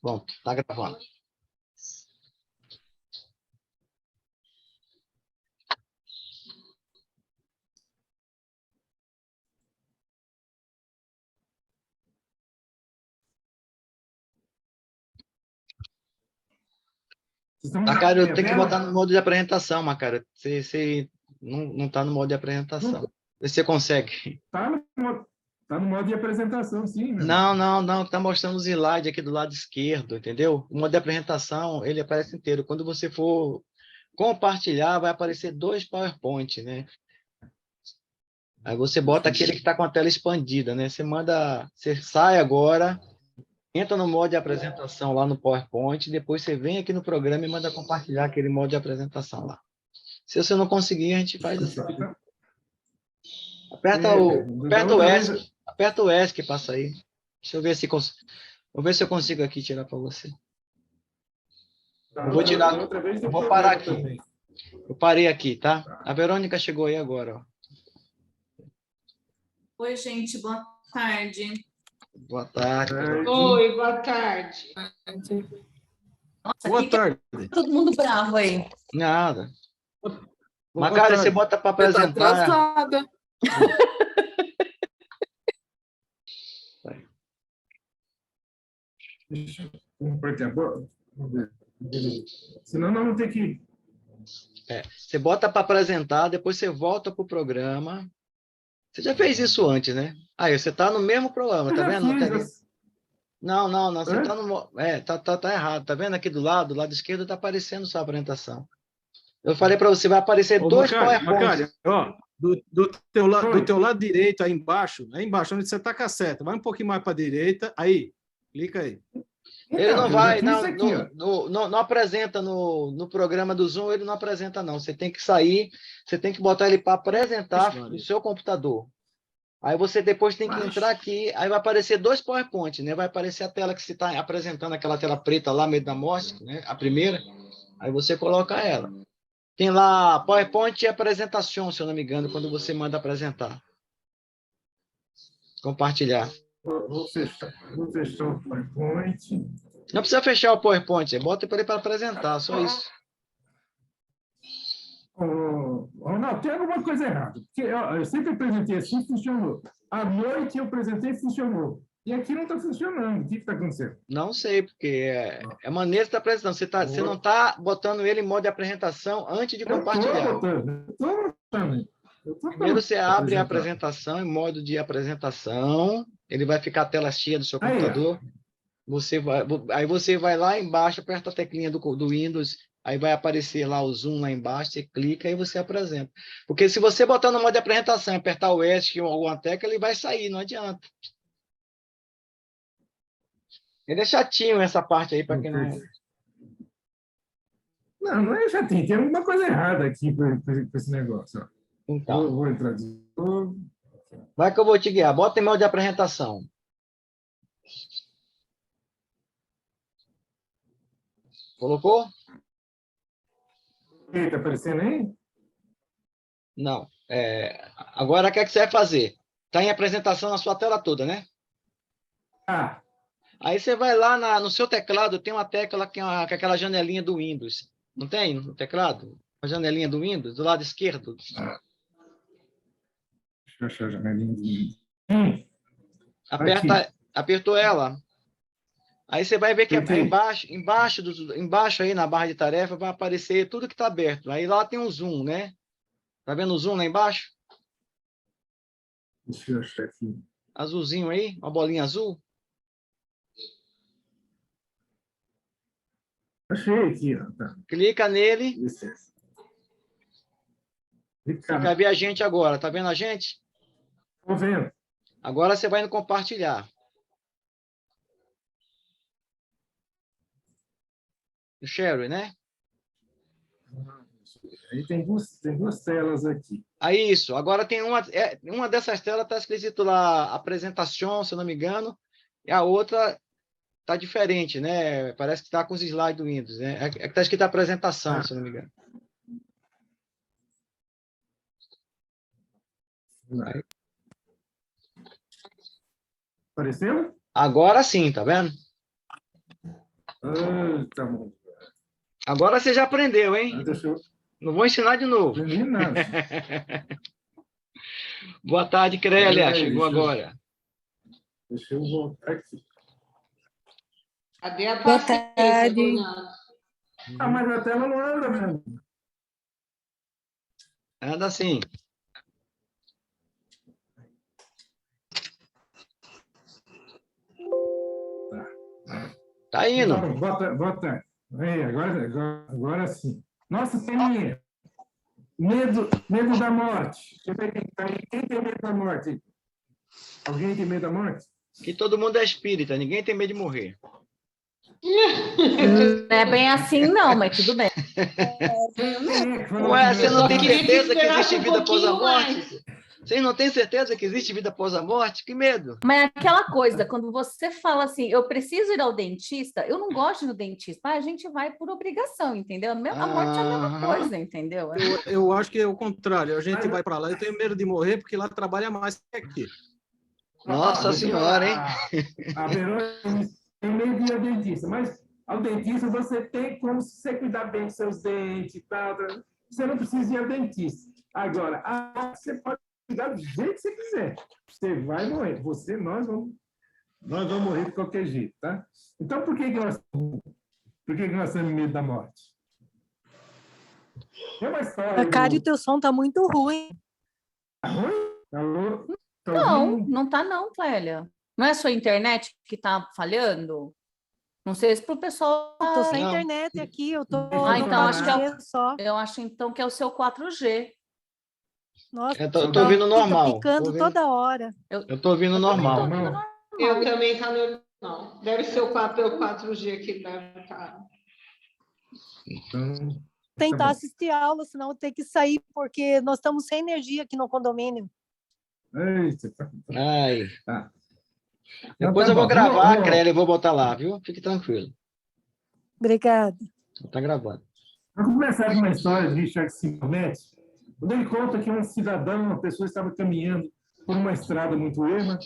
Bom, tá gravando. Macário, eu tenho que botar no modo de apresentação, Macário. Você não está no modo de apresentação. Vê se você consegue. Tá no modo de apresentação, sim, meu. Não. Está mostrando o slide aqui do lado esquerdo, entendeu? O modo de apresentação, ele aparece inteiro. Quando você for compartilhar, vai aparecer 2 PowerPoint, né? Aí você bota aquele que está com a tela expandida, né? Você sai agora, entra no modo de apresentação lá no PowerPoint, depois você vem aqui no programa e manda compartilhar aquele modo de apresentação lá. Se você não conseguir, a gente faz assim. Aperta o ESC que passa aí. Deixa eu ver se vou ver se eu consigo aqui tirar para você. Eu vou tirar. Eu vou parar aqui. Também. Eu parei aqui, tá? A Verônica chegou aí agora, ó. Oi, gente, boa tarde. Boa tarde. Oi, boa tarde. Nossa, boa tarde. Todo mundo bravo aí. Nada. Macário, você bota para apresentar. Tá atrasada. Senão nós vamos ter que... Você bota para apresentar, depois você volta para o programa. Você já fez isso antes, né? Aí você está no mesmo programa, tá vendo? Não. Você está no... tá errado. Tá vendo aqui do lado esquerdo está aparecendo sua apresentação. Eu falei para você, vai aparecer 2 PowerPoints. Macário, ó, do teu lado direito, aí embaixo, onde você está com a seta, vai um pouquinho mais para a direita, aí, clica aí. Ele não vai, não apresenta no programa do Zoom, ele não apresenta, não. Você tem que sair, você tem que botar ele para apresentar no seu computador. Aí você depois tem que entrar aqui, aí vai aparecer 2 PowerPoints, né? Vai aparecer a tela que você está apresentando, aquela tela preta lá, meio da mostra, né? A primeira, aí você coloca ela. Tem lá PowerPoint e apresentação, se eu não me engano, quando você manda apresentar. Compartilhar. Vou fechar o PowerPoint. Não precisa fechar o PowerPoint, bota ele para apresentar, só isso. Ronaldo, tem alguma coisa errada. Porque eu sempre apresentei assim, funcionou. À noite eu apresentei e funcionou. E aqui não está funcionando. O que está acontecendo? Não sei, porque é a maneira de estar apresentando. Você não está botando ele em modo de apresentação antes de compartilhar. Eu estou botando. Primeiro você abre a apresentação em modo de apresentação. Ele vai ficar a tela cheia do seu computador. Aí você vai lá embaixo, aperta a teclinha do Windows, aí vai aparecer lá o Zoom lá embaixo, você clica e você apresenta. Porque se você botar no modo de apresentação, apertar o ESC ou alguma tecla, ele vai sair, não adianta. Ele é chatinho essa parte aí, para quem não... Não é chatinho, tem alguma coisa errada aqui com esse negócio. Ó. Então. Vou entrar de novo. Vai que eu vou te guiar. Bota em modo de apresentação. Colocou? Está aparecendo aí? Não. Agora, o que é que você vai fazer? Está em apresentação na sua tela toda, né? Aí você vai lá no seu teclado, tem uma tecla que é aquela janelinha do Windows. Não tem no teclado? A janelinha do Windows, do lado esquerdo. Deixa eu achar a janelinha do Windows. Apertou ela. Aí você vai ver que embaixo aí na barra de tarefa vai aparecer tudo que está aberto. Aí lá tem um zoom, né? Tá vendo o zoom lá embaixo? Deixa eu achar aqui. Azulzinho aí, uma bolinha azul. Achei aqui, ó. Tá. Clica nele. Licença. Você vai ver a gente agora. Tá vendo a gente? Estou vendo. Agora você vai no compartilhar. O share, né? Aí tem duas telas aqui. Aí isso. Agora tem uma dessas telas está escrito lá apresentação, se eu não me engano, e a outra está diferente, né? Parece que está com os slides do Windows, né? É que está escrito apresentação, se eu não me engano. Aí. Apareceu? Agora sim, tá vendo? Tá bom. Agora você já aprendeu, hein? Deixa eu... Não vou ensinar de novo. Aprendi nada. Boa tarde, Crélia. Peraí, Chegou agora. Deixa eu voltar aqui. Cadê a Boa paciência, tarde. Ronaldo? Mas a tela não anda mesmo. Anda assim. Tá indo. Tá bom, boa tarde. Aí, agora sim. Nossa, tem medo da morte. Quem tem medo da morte? Alguém tem medo da morte? Que todo mundo é espírita, ninguém tem medo de morrer. Não é bem assim, não, mas tudo bem. Ué, você não tem queria que certeza que esperasse existe um vida após a pouquinho morte? Vocês não têm certeza que existe vida após a morte? Que medo. Mas é aquela coisa, quando você fala assim, eu preciso ir ao dentista, eu não gosto de ir no dentista, mas a gente vai por obrigação, entendeu? A morte é a mesma Aham. coisa, entendeu? Eu acho que é o contrário. A gente vai para lá, eu tenho medo de morrer porque lá trabalha mais que aqui. Nossa Senhora, hein? A Verônica tem medo de ir ao dentista, mas ao dentista você tem como você cuidar bem dos seus dentes e tal. Você não precisa ir ao dentista. Agora, você pode cuidar do jeito que você quiser. Você vai morrer. Nós vamos morrer de qualquer jeito, tá? Então, por que nós temos medo da morte? Tem uma história. Cário, o teu som tá muito ruim. Alô? Tá Não, ouvindo? não tá não, Clélia. Não é a sua internet que tá falhando? Não sei se pro pessoal... Eu tô sem Não. internet aqui, eu tô Ah, no então acho que é o- 4G só. Eu acho então que é o seu 4G. Nossa, Eu tô ouvindo tá normal. picando Tô ouvindo- toda hora. Eu tô ouvindo Eu também tô normal. ouvindo Não. normal. Eu também tá normal. Deve ser o 4G que deve estar. Então, Tentar tá bom. assistir aula, senão eu tenho que sair, porque nós estamos sem energia aqui no condomínio. Eita, Ai. tá. Depois Então, eu vou tá bom. gravar, Vamos- Crélia, e vou botar lá, viu? Fique tranquilo. Obrigada. Tá gravando. Vamos começar com uma história de Richard Simonetti, onde ele conta que um cidadão, uma pessoa, estava caminhando por uma estrada muito erma,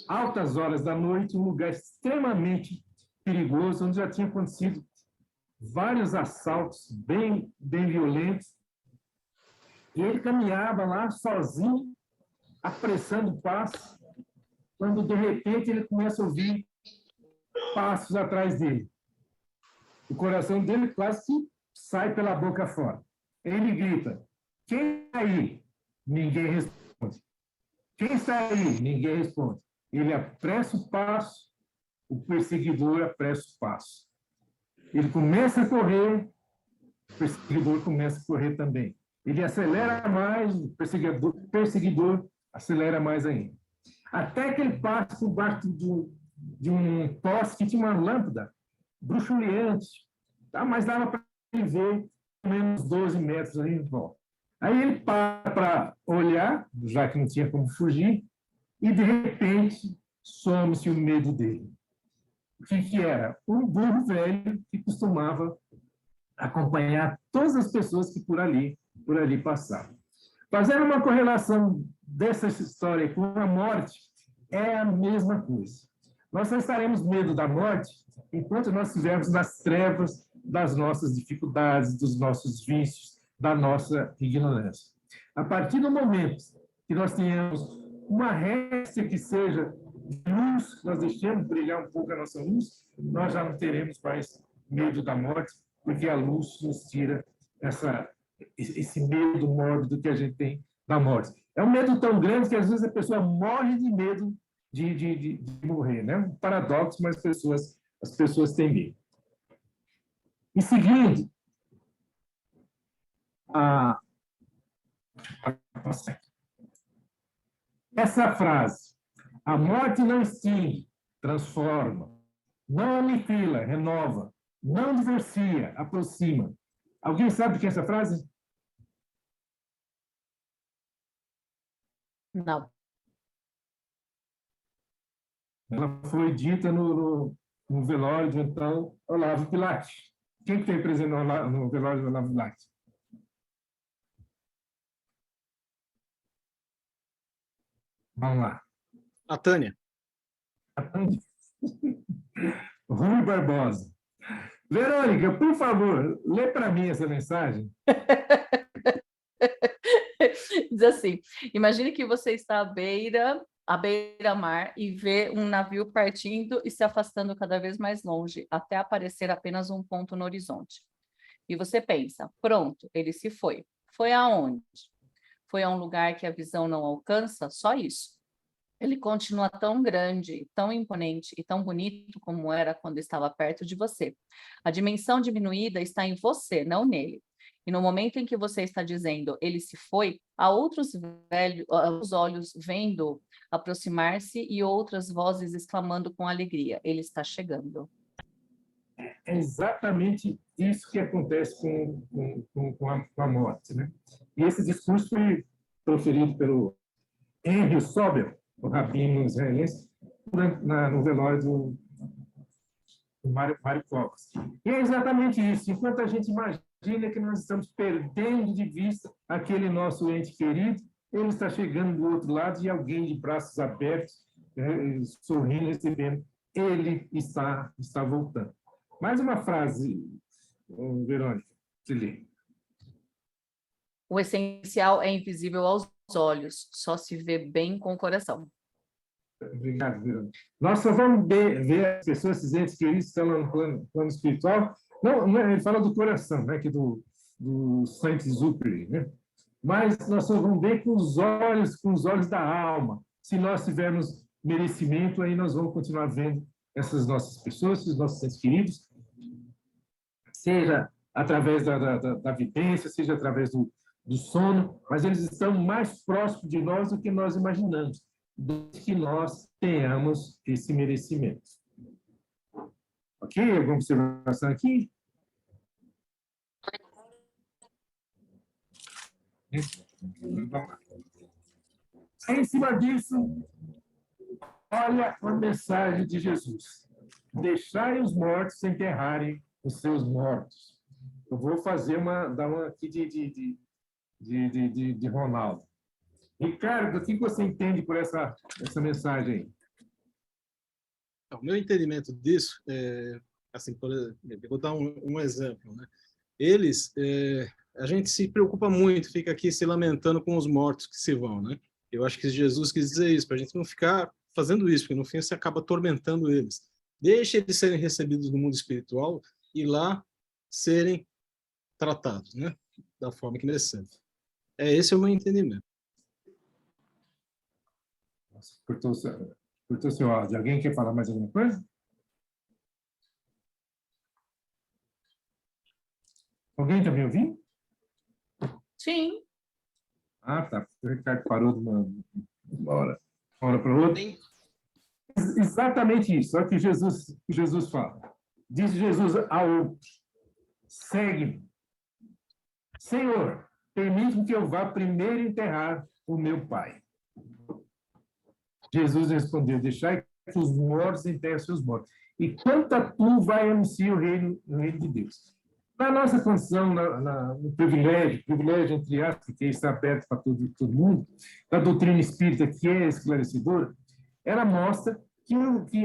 altas horas da noite, um lugar extremamente perigoso, onde já tinha acontecido vários assaltos bem violentos. E ele caminhava lá sozinho, apressando o passo, quando de repente ele começa a ouvir passos atrás dele. O coração dele quase que sai pela boca fora. Ele grita: "Quem está aí?" Ninguém responde. "Quem está aí?" Ninguém responde. Ele apressa o passo, o perseguidor apressa o passo. Ele começa a correr, o perseguidor começa a correr também. Ele acelera mais, o perseguidor acelera mais ainda. Até que ele passa por baixo de um poste que tinha uma lâmpada bruxuleante, tá? Mas dava para ele ver pelo menos 12 metros ali em volta. Aí ele para olhar, já que não tinha como fugir, e de repente some-se o medo dele. O que era? Um burro velho que costumava acompanhar todas as pessoas que por ali passavam. Fazendo uma correlação dessa história com a morte, é a mesma coisa. Nós só estaremos medo da morte enquanto nós estivermos nas trevas das nossas dificuldades, dos nossos vícios, da nossa ignorância. A partir do momento que nós tenhamos uma réstia que seja de luz, nós deixemos brilhar um pouco a nossa luz, nós já não teremos mais medo da morte, porque a luz nos tira esse medo mórbido que a gente tem da morte. É um medo tão grande que às vezes a pessoa morre de medo de morrer, né? Um paradoxo, mas as pessoas têm medo. Em seguida, essa frase: "A morte não extingue, transforma, não aniquila, renova, não divorcia, aproxima." Alguém sabe o que é essa frase? Não. Ela foi dita no velório de então Olavo Bilac. Quem que tem presente no velório de Olavo Bilac? Vamos lá. A Tânia. Rui Barbosa. Verônica, por favor, lê para mim essa mensagem. Diz assim: imagine que você está à beira-mar e vê um navio partindo e se afastando cada vez mais longe, até aparecer apenas um ponto no horizonte. E você pensa: pronto, ele se foi. Foi aonde? Foi a um lugar que a visão não alcança? Só isso. Ele continua tão grande, tão imponente e tão bonito como era quando estava perto de você. A dimensão diminuída está em você, não nele. E no momento em que você está dizendo ele se foi, há outros os olhos vendo aproximar-se e outras vozes exclamando com alegria: ele está chegando. É exatamente isso que acontece com a morte, né? E esse discurso foi proferido pelo Henry Sobel, o rabino israelense, no velório do Mário Covas. E é exatamente isso. Enquanto a gente imagina que nós estamos perdendo de vista aquele nosso ente querido, ele está chegando do outro lado e alguém de braços abertos, sorrindo, recebendo. Ele está voltando. Mais uma frase, Verônica, se lê. O essencial é invisível aos olhos, só se vê bem com o coração. Obrigado, Verônica. Nós só vamos ver as pessoas, esses entes queridos, que estão no plano espiritual. Não, ele fala do coração, né, que do Saint-Exupéry, né? Mas nós só vamos ver com os olhos da alma. Se nós tivermos merecimento, aí nós vamos continuar vendo essas nossas pessoas, esses nossos entes queridos, seja através da vidência, seja através do sono, mas eles estão mais próximos de nós do que nós imaginamos, desde que nós tenhamos esse merecimento. Ok? Alguma observação aqui? Vamos lá. Em cima disso, olha a mensagem de Jesus. Deixai os mortos enterrarem os seus mortos. Eu vou dar uma aqui de Ronaldo. Ricardo, o que você entende por essa mensagem aí? O meu entendimento disso é, assim, eu vou dar um exemplo, né? A gente se preocupa muito, fica aqui se lamentando com os mortos que se vão, né? Eu acho que Jesus quis dizer isso, para a gente não ficar fazendo isso, porque no fim você acaba atormentando eles. Deixa eles serem recebidos no mundo espiritual e lá serem tratados, né? Da forma que merecem. Esse é o meu entendimento. Nossa, cortou seu áudio. Alguém quer falar mais alguma coisa? Alguém está me ouvindo? Sim. Ah, tá. O Ricardo parou de uma hora para outra. Exatamente isso. Olha o que Jesus fala. Diz Jesus a outro: segue-me. Senhor, permite que eu vá primeiro enterrar o meu pai. Jesus respondeu: deixai que os mortos enterrem seus mortos. E quanto a tu, vai anunciar o reino de Deus. Na nossa condição, no privilégio, entre aspas, que está aberto para todo mundo, da doutrina espírita, que é esclarecedora, ela mostra que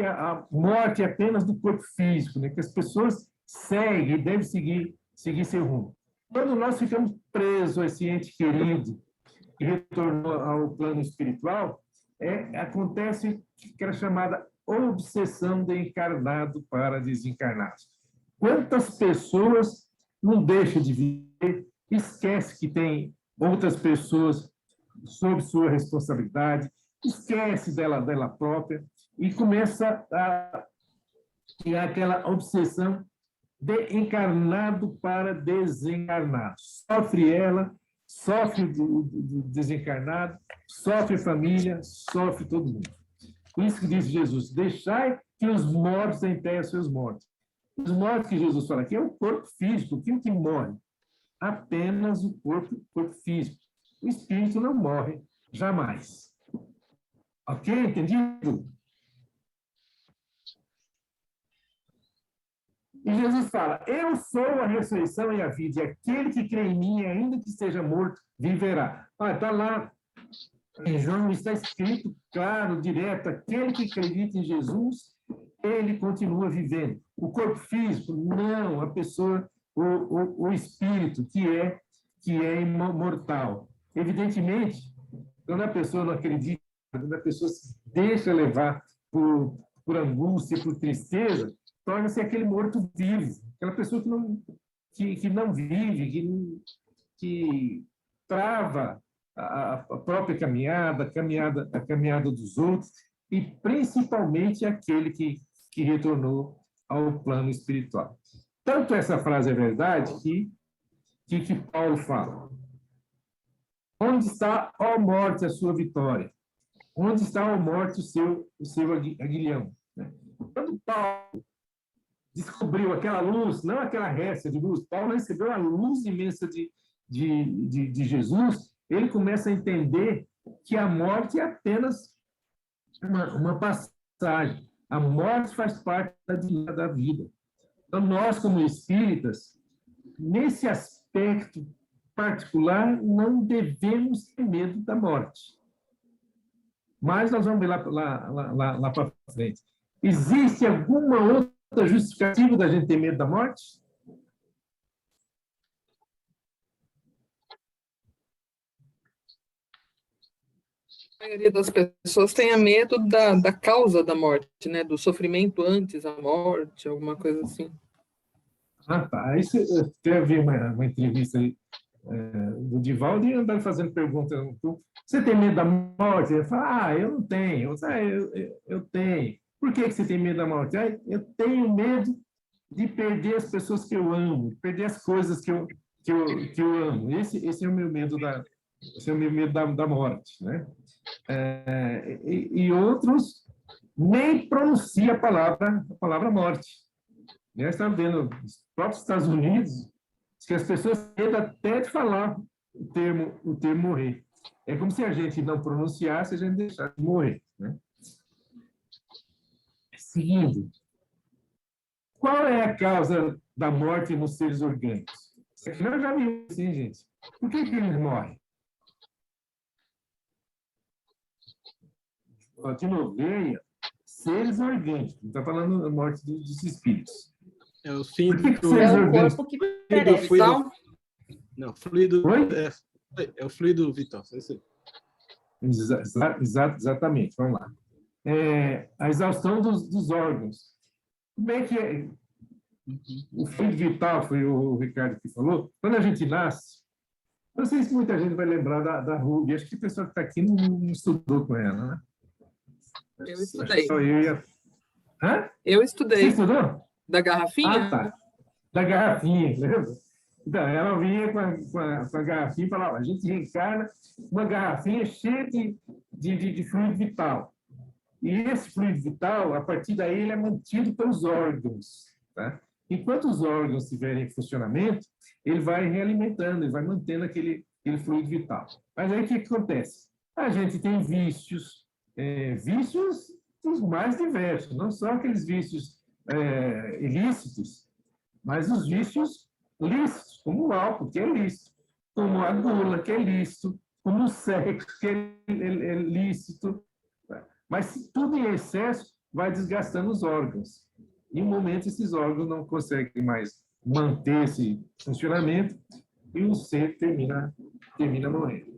a morte é apenas do corpo físico, né? Que as pessoas seguem e devem seguir seu rumo. Quando nós ficamos presos a esse ente querido que retornou ao plano espiritual, acontece aquela chamada obsessão de encarnado para desencarnados. Quantas pessoas não deixam de viver, esquece que tem outras pessoas sob sua responsabilidade, esquece dela própria e começa a criar aquela obsessão de encarnado para desencarnado. Sofre ela, sofre o desencarnado, sofre a família, sofre todo mundo. Por isso que diz Jesus: deixai que os mortos enterrem seus mortos. Os mortos que Jesus fala aqui é o corpo físico, aquilo que morre. Apenas o corpo físico. O espírito não morre jamais. Ok? Entendido? E Jesus fala: eu sou a ressurreição e a vida, e aquele que crê em mim, ainda que esteja morto, viverá. Está lá em João, está escrito claro, direto: aquele que acredita em Jesus, ele continua vivendo. O corpo físico, não, a pessoa, o espírito, que é imortal. Evidentemente, quando a pessoa não acredita, quando a pessoa se deixa levar por angústia, por tristeza, torna-se aquele morto-vivo, aquela pessoa que não vive, que trava a própria caminhada, a caminhada dos outros, e principalmente aquele que retornou ao plano espiritual. Tanto essa frase é verdade que Paulo fala. Onde está, ó morte, a sua vitória? Onde está, ó morte, o seu aguilhão? Quando Paulo descobriu aquela luz, não aquela réstia de luz, Paulo recebeu a luz imensa de Jesus, ele começa a entender que a morte é apenas uma passagem. A morte faz parte da vida. Então, nós, como espíritas, nesse aspecto particular, não devemos ter medo da morte. Mas nós vamos ver lá para frente. Existe alguma outra justificativa da gente ter medo da morte? A maioria das pessoas tem medo da causa da morte, né? Do sofrimento antes da morte, alguma coisa assim. Ah, tá. Isso, eu até vi uma entrevista aí, do Divaldo e andando fazendo perguntas. Você tem medo da morte? Ele fala, eu não tenho. Eu tenho. Por que você tem medo da morte? Eu tenho medo de perder as pessoas que eu amo, de perder as coisas que eu amo. Esse é o meu medo da morte, né? E outros nem pronunciam a palavra morte. Nós estamos vendo nos próprios Estados Unidos que as pessoas têm medo até de falar o termo morrer. É como se a gente não pronunciasse, a gente deixasse de morrer, né? Seguindo, qual é a causa da morte nos seres orgânicos? Nós já vimos assim, gente. Por que eles morrem? De novo, veja, seres orgânicos. Não está falando da morte dos espíritos. É o fim Por que do seres É o orgânicos? corpo que fluido, perece. fluido. Não, fluido. Oi? É o fluido vital. É isso aí. Exatamente, vamos lá. A exaustão dos órgãos. Como é que é? O fluido vital, foi o Ricardo que falou, quando a gente nasce, não sei se muita gente vai lembrar da Ruby, acho que o pessoal que está aqui não estudou com ela, né? Eu estudei. Só eu ia... Hã? Eu Você estudei. estudou? Da garrafinha? Ah, tá. Da garrafinha, lembra? Então, ela vinha com a garrafinha e falava, a gente reencarna uma garrafinha cheia de fluido vital. E esse fluido vital, a partir daí, ele é mantido pelos órgãos. Tá? Enquanto os órgãos estiverem em funcionamento, ele vai realimentando, ele vai mantendo aquele fluido vital. Mas aí o que acontece? A gente tem vícios dos mais diversos, não só aqueles vícios ilícitos, mas os vícios lícitos, como o álcool, que é lícito, como a gula, que é lícito, como o sexo, que é lícito. Mas tudo em excesso vai desgastando os órgãos. Em um momento, esses órgãos não conseguem mais manter esse funcionamento e o ser termina morrendo.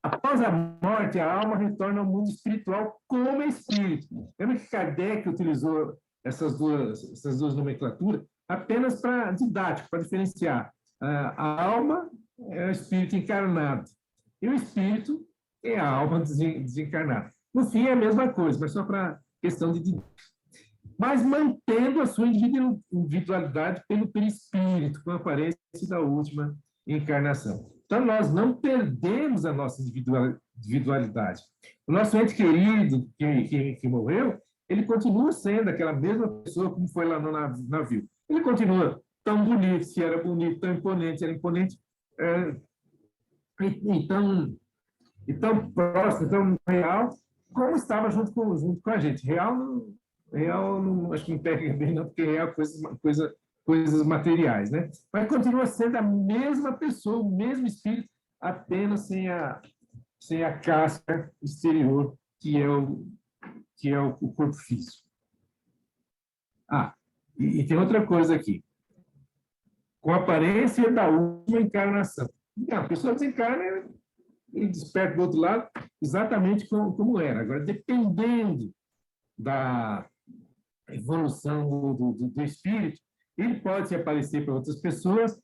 Após a morte, a alma retorna ao mundo espiritual como espírito. Lembra que Kardec utilizou essas duas nomenclaturas apenas para didático, para diferenciar. A alma é o espírito encarnado e o espírito é a alma desencarnada. No fim, é a mesma coisa, mas só para questão de didática. Mas mantendo a sua individualidade pelo perispírito, com a aparência da última encarnação. Então, nós não perdemos a nossa individualidade. O nosso ente querido que morreu, ele continua sendo aquela mesma pessoa como foi lá no navio. Ele continua tão bonito, se era bonito, tão imponente, era imponente, e tão próximo, tão real, como estava junto com a gente. Real não, acho que não pega bem, não, porque real é coisas materiais, né? Mas continua sendo a mesma pessoa, o mesmo espírito, apenas sem a casca exterior, que que é o corpo físico. Ah, e tem outra coisa aqui. Com a aparência da última encarnação. Não, a pessoa desencarna e desperta do outro lado exatamente como era. Agora, dependendo da evolução do espírito, ele pode se aparecer para outras pessoas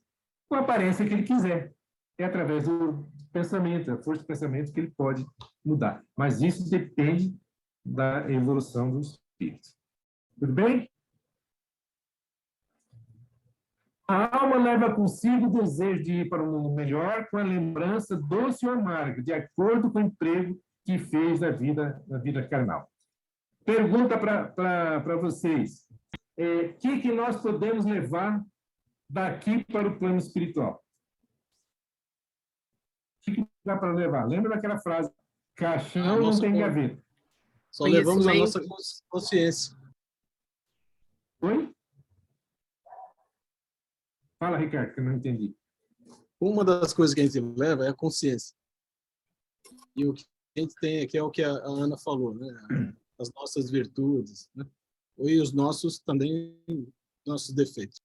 com a aparência que ele quiser. É através do pensamento, da força do pensamento que ele pode mudar. Mas isso depende da evolução do espírito. Tudo bem? A alma leva consigo o desejo de ir para um mundo melhor com a lembrança doce ou amarga, de acordo com o emprego que fez na vida carnal. Pergunta para vocês. O que nós podemos levar daqui para o plano espiritual? O que dá para levar? Lembra daquela frase? Caixão não tem gaveta. Só levamos a Conhecimento. nossa consciência. Oi? Fala, Ricardo, que eu não entendi. Uma das coisas que a gente leva é a consciência. E o que a gente tem aqui é o que a Ana falou, né? As nossas virtudes, né? E os nossos também, nossos defeitos.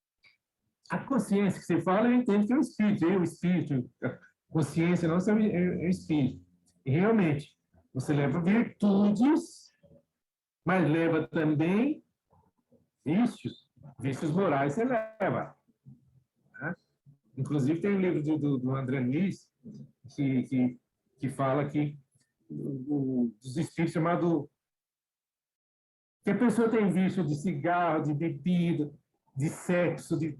A consciência que você fala, eu entendo que é o espírito. O espírito, a consciência nossa é o espírito. E realmente, você leva virtudes, mas leva também vícios. Vícios morais você leva. Né? Inclusive, tem um livro do André Luiz que fala que dos espíritos chamado que a pessoa tem vício de cigarro, de bebida, de sexo, de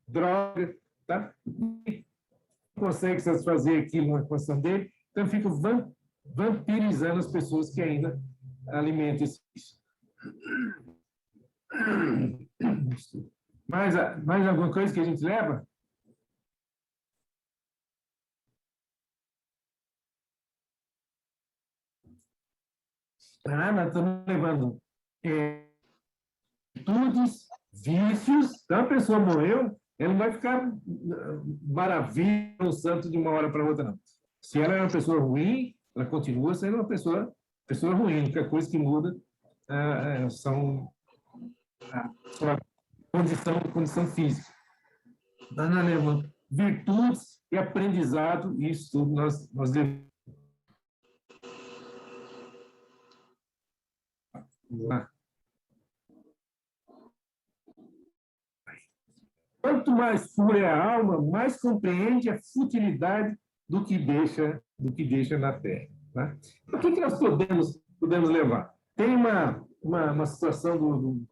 droga, tá? Não consegue satisfazer aquilo na condição dele, então fica vampirizando as pessoas que ainda alimentam esse vício. Mais alguma coisa que a gente leva? Nós estamos levando virtudes, vícios. Então, a pessoa morreu, ela não vai ficar maravilha no santo de uma hora para outra, não. Se ela é uma pessoa ruim, ela continua sendo uma pessoa ruim. A única coisa que muda são a sua condição física. Nós não levamos virtudes e aprendizado, e isso tudo nós levamos. Quanto mais pura é a alma, mais compreende a futilidade do que deixa na Terra. Né? O que nós podemos levar? Tem uma situação do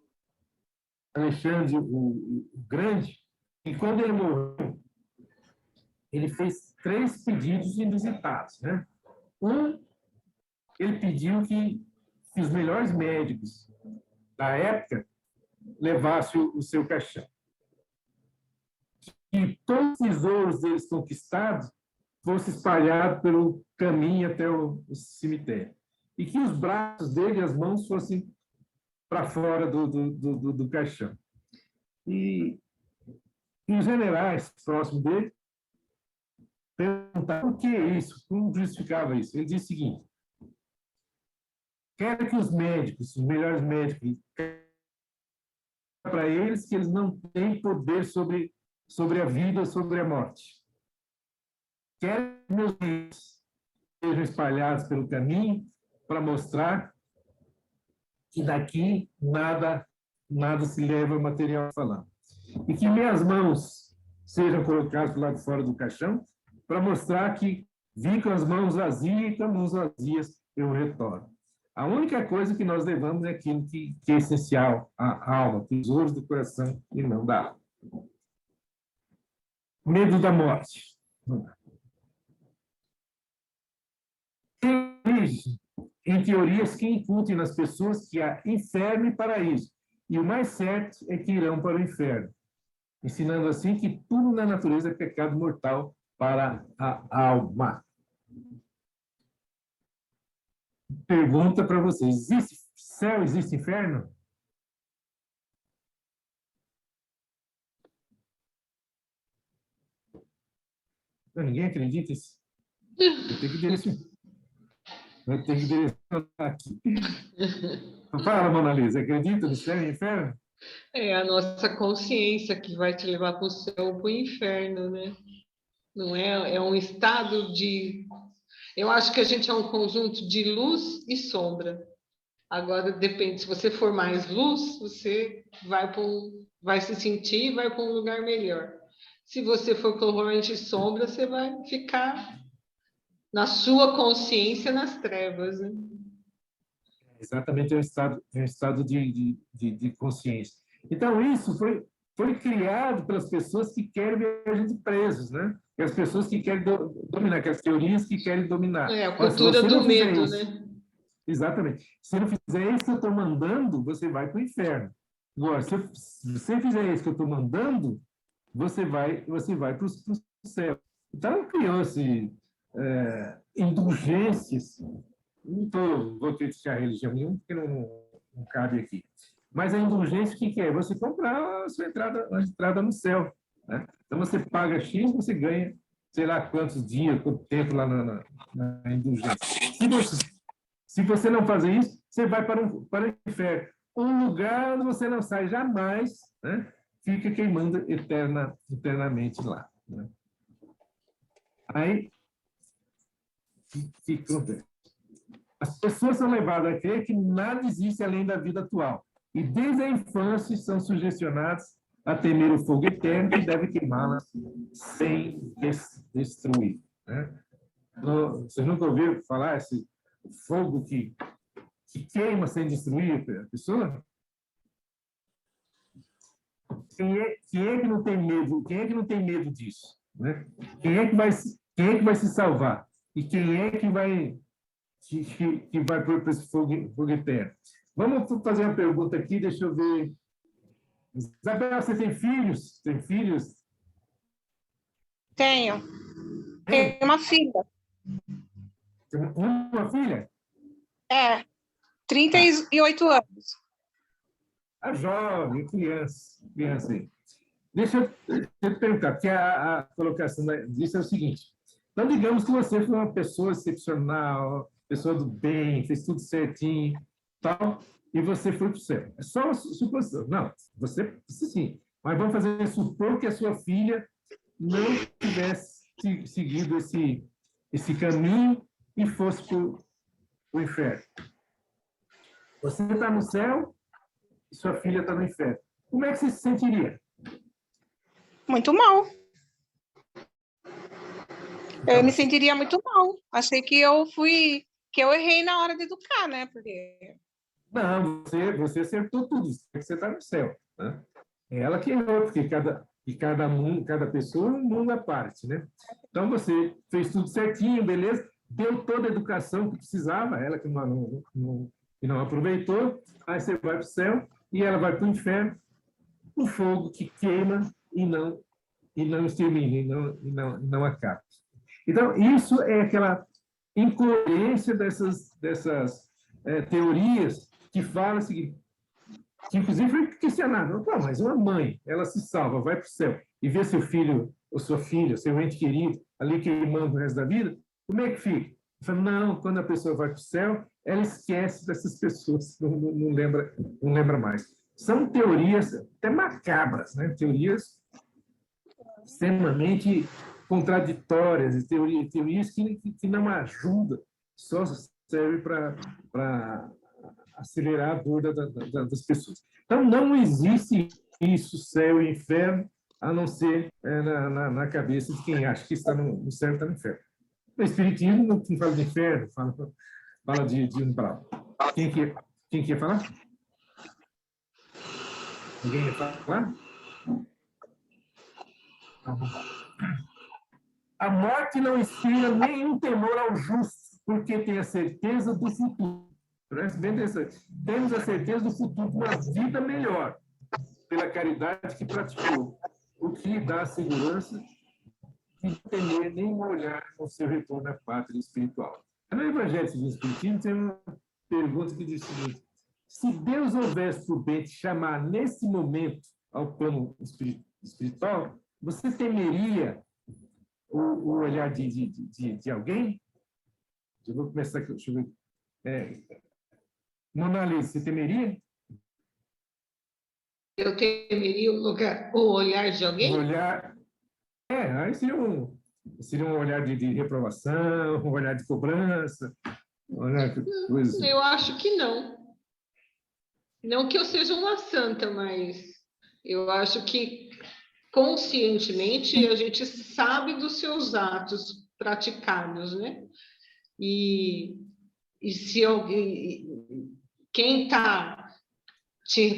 Alexandre o Grande, e quando ele morreu, ele fez 3 pedidos inusitados. Né? Ele pediu que os melhores médicos da época levassem o seu caixão. Que todos os tesouros deles conquistados fossem espalhados pelo caminho até o cemitério. E que os braços dele e as mãos fossem para fora do caixão. E os generais próximos dele perguntaram por que isso, como justificava isso. Ele disse o seguinte: quero que os médicos, os melhores médicos, para eles que eles não têm poder sobre a vida, sobre a morte. Quero que meus livros sejam espalhados pelo caminho para mostrar que daqui nada se leva material falando. E que minhas mãos sejam colocadas do lado de fora do caixão para mostrar que vim com as mãos vazias e com as mãos vazias eu retorno. A única coisa que nós levamos é aquilo que é essencial, a alma, tesouros do coração e não da alma. Medo da morte. Tem origem em teorias que incutem nas pessoas que há inferno e paraíso. E o mais certo é que irão para o inferno, ensinando assim que tudo na natureza é pecado mortal para a alma. Pergunta para vocês: existe céu, existe inferno? Ninguém acredita nisso? Vai ter que direcionar aqui. Fala, Mona Lisa, acredita no céu e inferno? É a nossa consciência que vai te levar para o céu ou para o inferno, né? Não é? É um estado de. Eu acho que a gente é um conjunto de luz e sombra. Agora depende, se você for mais luz, você vai se sentir e vai para um lugar melhor. Se você for corrente sombra, você vai ficar na sua consciência nas trevas, né? Exatamente, é um estado de consciência. Então, isso foi criado pelas pessoas que querem ver a gente presos, né? E as pessoas que querem dominar, que as teorias que querem dominar. É a Mas se cultura você do não fizer medo, isso, né? exatamente. Se não fizer isso que eu estou mandando, você vai para o inferno. Agora, se você fizer isso que eu estou mandando, você vai para o céu. Então, criou-se indulgências. Não vou criticar a religião nenhuma, porque não cabe aqui. Mas a indulgência, o que é? Você comprar a sua entrada no céu. Né? Então, você paga X, você ganha, sei lá, quantos dias, quanto tempo lá na indulgência. Se você não fazer isso, você vai para o inferno. Um lugar onde você não sai jamais, né? Fica queimando eternamente lá. Né? Aí, o que acontece? As pessoas são levadas a crer que nada existe além da vida atual. E desde a infância são sugestionadas a temer o fogo eterno que deve queimá-las sem destruir. Né? Vocês nunca ouviram falar esse fogo que queima sem destruir a pessoa? Quem é que não tem medo? Quem é que não tem medo disso? Né? Quem é que vai se salvar? E quem é que vai para esse fogo eterno? Vamos fazer uma pergunta aqui, deixa eu ver. Isabel, você tem filhos? Tem filhos? Tenho. Tenho uma filha. Tem uma filha? 38 anos. A jovem, criança aí. Deixa eu te perguntar, porque a colocação disso é o seguinte. Então, digamos que você foi uma pessoa excepcional, pessoa do bem, fez tudo certinho, tal, e você foi para o céu. É só uma suposição. Não, você sim. Mas vamos supor que a sua filha não tivesse seguido esse caminho e fosse para o inferno. Você está no céu e sua filha está no inferno. Como é que você se sentiria? Muito mal. Eu me sentiria muito mal. Achei que eu errei na hora de educar, né? Porque Não, você acertou tudo. Você está no céu. Né? É ela que errou, porque cada pessoa é um mundo à parte, né? Então você fez tudo certinho, beleza? Deu toda a educação que precisava, ela que não aproveitou, aí você vai para o céu e ela vai para o inferno, o fogo que queima e não extermina, e não acaba. Então, isso é aquela incoerência dessas teorias que falam o seguinte, que inclusive foi questionado. Mas uma mãe, ela se salva, vai para o céu e vê seu filho ou sua filha, seu ente querido, ali queimando o resto da vida, como é que fica? Fala, não, quando a pessoa vai para o céu, ela esquece dessas pessoas, não lembra mais. São teorias até macabras, né? Teorias extremamente contraditórias, teorias que não ajudam, só servem para acelerar a dor das pessoas. Então, não existe isso, céu e inferno, a não ser na cabeça de quem acha que está no céu e está no inferno. O Espiritismo não fala de inferno, fala de umbral. Quem quer falar? Ninguém quer falar? A morte não inspira nenhum temor ao justo, porque tem a certeza do futuro. Bem interessante. Temos a certeza do futuro de uma vida melhor, pela caridade que praticou, o que lhe dá a segurança de não temer nem olhar o seu retorno à pátria espiritual. No Evangelho segundo o Espiritismo tem uma pergunta que diz o seguinte: se Deus houvesse por bem te chamar nesse momento ao plano espiritual, você temeria o olhar de alguém? Eu vou começar aqui, deixa eu ver. Mona Lisa, você temeria? Eu temeria o olhar de Um alguém? olhar... aí seria um olhar de reprovação, um olhar de cobrança, um olhar de coisa... Eu acho que não. Não que eu seja uma santa, mas eu acho que conscientemente a gente sabe dos seus atos praticados, né? E se alguém, quem está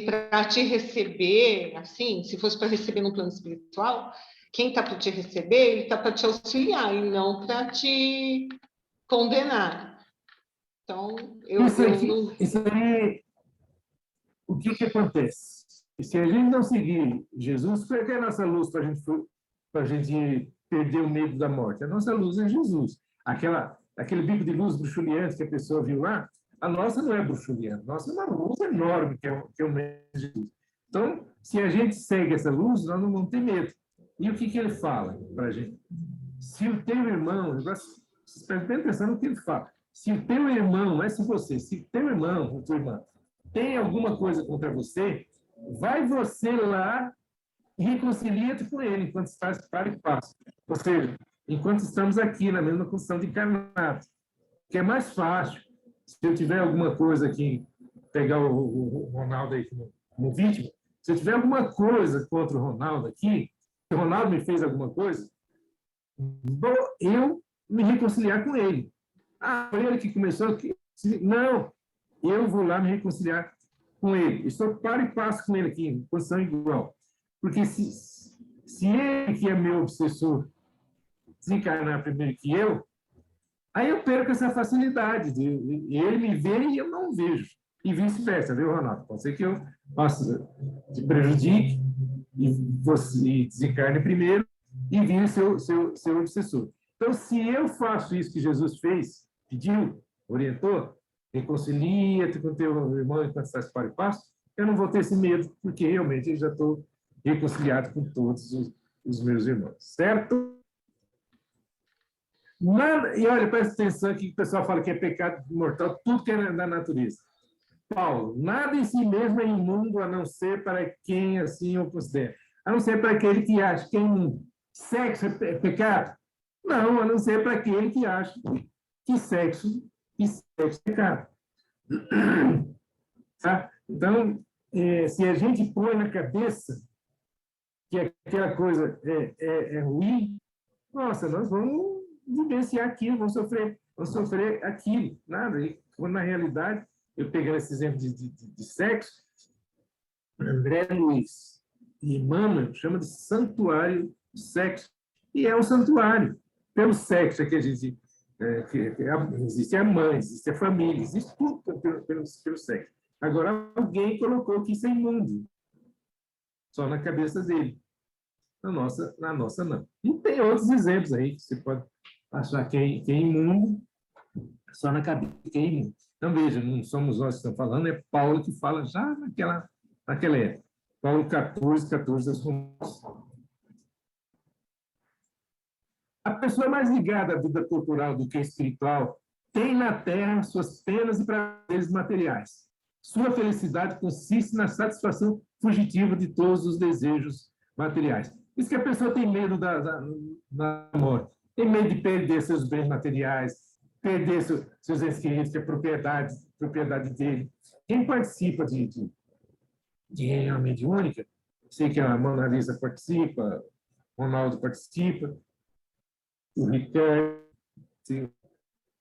para te receber, assim, se fosse para receber no plano espiritual, quem está para te receber, ele está para te auxiliar e não para te condenar. Então, Isso aí, o que que acontece? Se a gente não seguir Jesus, qual é que é a nossa luz para a gente perder o medo da morte? A nossa luz é Jesus. Aquele bico de luz bruxuleante que a pessoa viu lá, a nossa não é bruxuleante, a nossa é uma luz enorme, que é o medo de Jesus. Então, se a gente segue essa luz, nós não vamos ter medo. E o que que ele fala para a gente? Se o teu irmão, vocês prestem bem atenção no que ele fala. Se o teu irmão, não é se você, se o teu irmão ou tua irmã tem alguma coisa contra você, vai você lá e reconcilia-te com ele enquanto estás para e passo. Ou seja, enquanto estamos aqui na mesma condição de encarnado, que é mais fácil. Se eu tiver alguma coisa aqui, pegar o Ronaldo aí como vítima, se eu tiver alguma coisa contra o Ronaldo aqui, se o Ronaldo me fez alguma coisa, vou eu me reconciliar com ele. Foi ele que começou aqui? Não, eu vou lá me reconciliar com ele. Estou para e passo com ele aqui, em posição igual. Porque se ele, que é meu obsessor, desencarnar primeiro que eu, aí eu perco essa facilidade de ele me ver e eu não vejo. E vice-versa, viu, Ronaldo? Pode ser que eu te prejudique e você desencarne primeiro e vire seu obsessor. Então, se eu faço isso que Jesus fez, pediu, orientou, reconcilia-te com teu irmão enquanto estás para e passo, eu não vou ter esse medo, porque realmente eu já estou reconciliado com todos os meus irmãos. Certo? E olha, presta atenção aqui que o pessoal fala que é pecado mortal, tudo que é da natureza. Paulo, nada em si mesmo é imundo a não ser para quem assim o considera. A não ser para aquele que acha que é imundo. Sexo é pecado? Não, a não ser para aquele que acha que sexo é pecado. Tá? Então, se a gente põe na cabeça que aquela coisa é ruim, nossa, nós vamos vivenciar aquilo, vamos sofrer aquilo. Nada. E, quando, na realidade, eu pegando esse exemplo de sexo, André Luiz e Emmanuel chama de santuário do sexo. E é um santuário. Pelo sexo é que a gente... existe a mãe, existe a família, existe tudo pelo sexo. Agora, alguém colocou que isso é imundo. Só na cabeça dele. Na nossa não. E tem outros exemplos aí que você pode achar que é imundo, só na cabeça que é imundo. Então, veja, não somos nós que estamos falando, é Paulo que fala já naquela época. Paulo 14 das Romanas. A pessoa mais ligada à vida corporal do que espiritual tem na Terra suas penas e prazeres materiais. Sua felicidade consiste na satisfação fugitiva de todos os desejos materiais. Isso que a pessoa tem medo da morte. Tem medo de perder seus bens materiais, perder seus entes queridos, que é propriedade dele. Quem participa de reunião mediúnica, sei que a Mona Lisa participa, o Ronaldo participa, o Ricardo,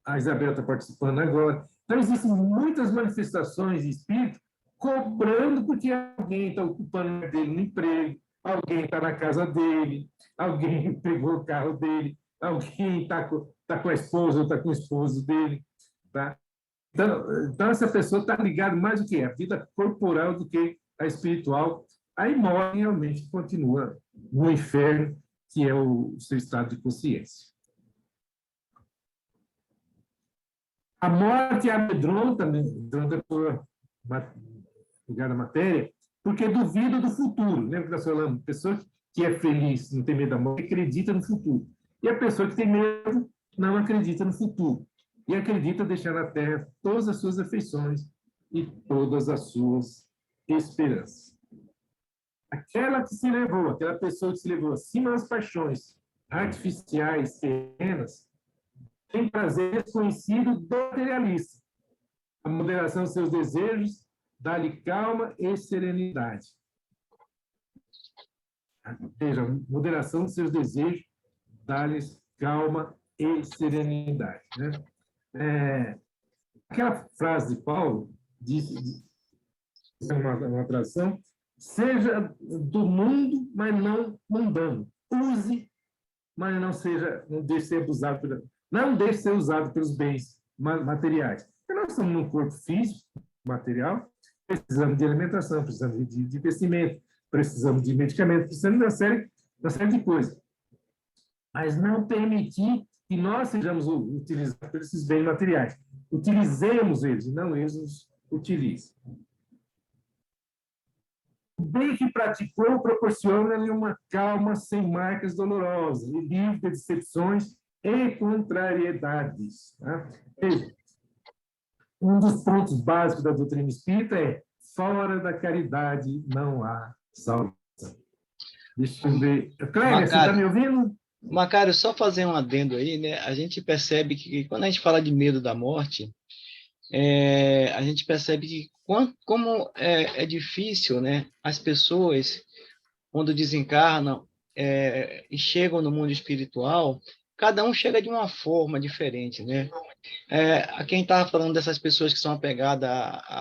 a Isabel está participando agora. Então, existem muitas manifestações de espírito cobrando porque alguém está ocupando dele no emprego, alguém está na casa dele, alguém pegou o carro dele, alguém está com a esposa ou está com o esposo dele. Tá? Então, essa pessoa está ligada mais do que a vida corporal do que a espiritual. Aí morre realmente continua no inferno, que é o seu estado de consciência. A morte amedronta por ligada à matéria, porque duvida do futuro. Lembra que nós falamos? A pessoa que é feliz, não tem medo da morte, acredita no futuro. E a pessoa que tem medo não acredita no futuro. e acredita deixar na terra todas as suas afeições e todas as suas esperanças. Aquela que se levou, aquela pessoa que se levou acima das paixões artificiais, terrenas, tem prazer desconhecido do materialista. A moderação dos seus desejos dá-lhe calma e serenidade. Veja, a moderação dos seus desejos dá-lhes calma e serenidade. Né? Aquela frase de Paulo, diz uma tradução, seja do mundo, mas não mundano. Use, mas não deixe ser abusado, não deixe ser usado pelos bens materiais. Porque nós estamos num corpo físico, material, precisamos de alimentação, precisamos de vestimento, precisamos de medicamento, precisamos de uma série de coisas. Mas não permitir que nós sejamos utilizados por esses bens materiais. Utilizemos eles, não eles nos utilizem. O bem que praticou proporciona-lhe uma calma sem marcas dolorosas, e livre de decepções e contrariedades. Tá? Um dos pontos básicos da doutrina espírita é: fora da caridade não há salvação. Deixa eu ver. Clélia, você está me ouvindo? Macário, só fazer um adendo aí, né? A gente percebe que quando a gente fala de medo da morte, a gente percebe que como é difícil, né? As pessoas, quando desencarnam e chegam no mundo espiritual, cada um chega de uma forma diferente, né? A quem estava falando dessas pessoas que são apegadas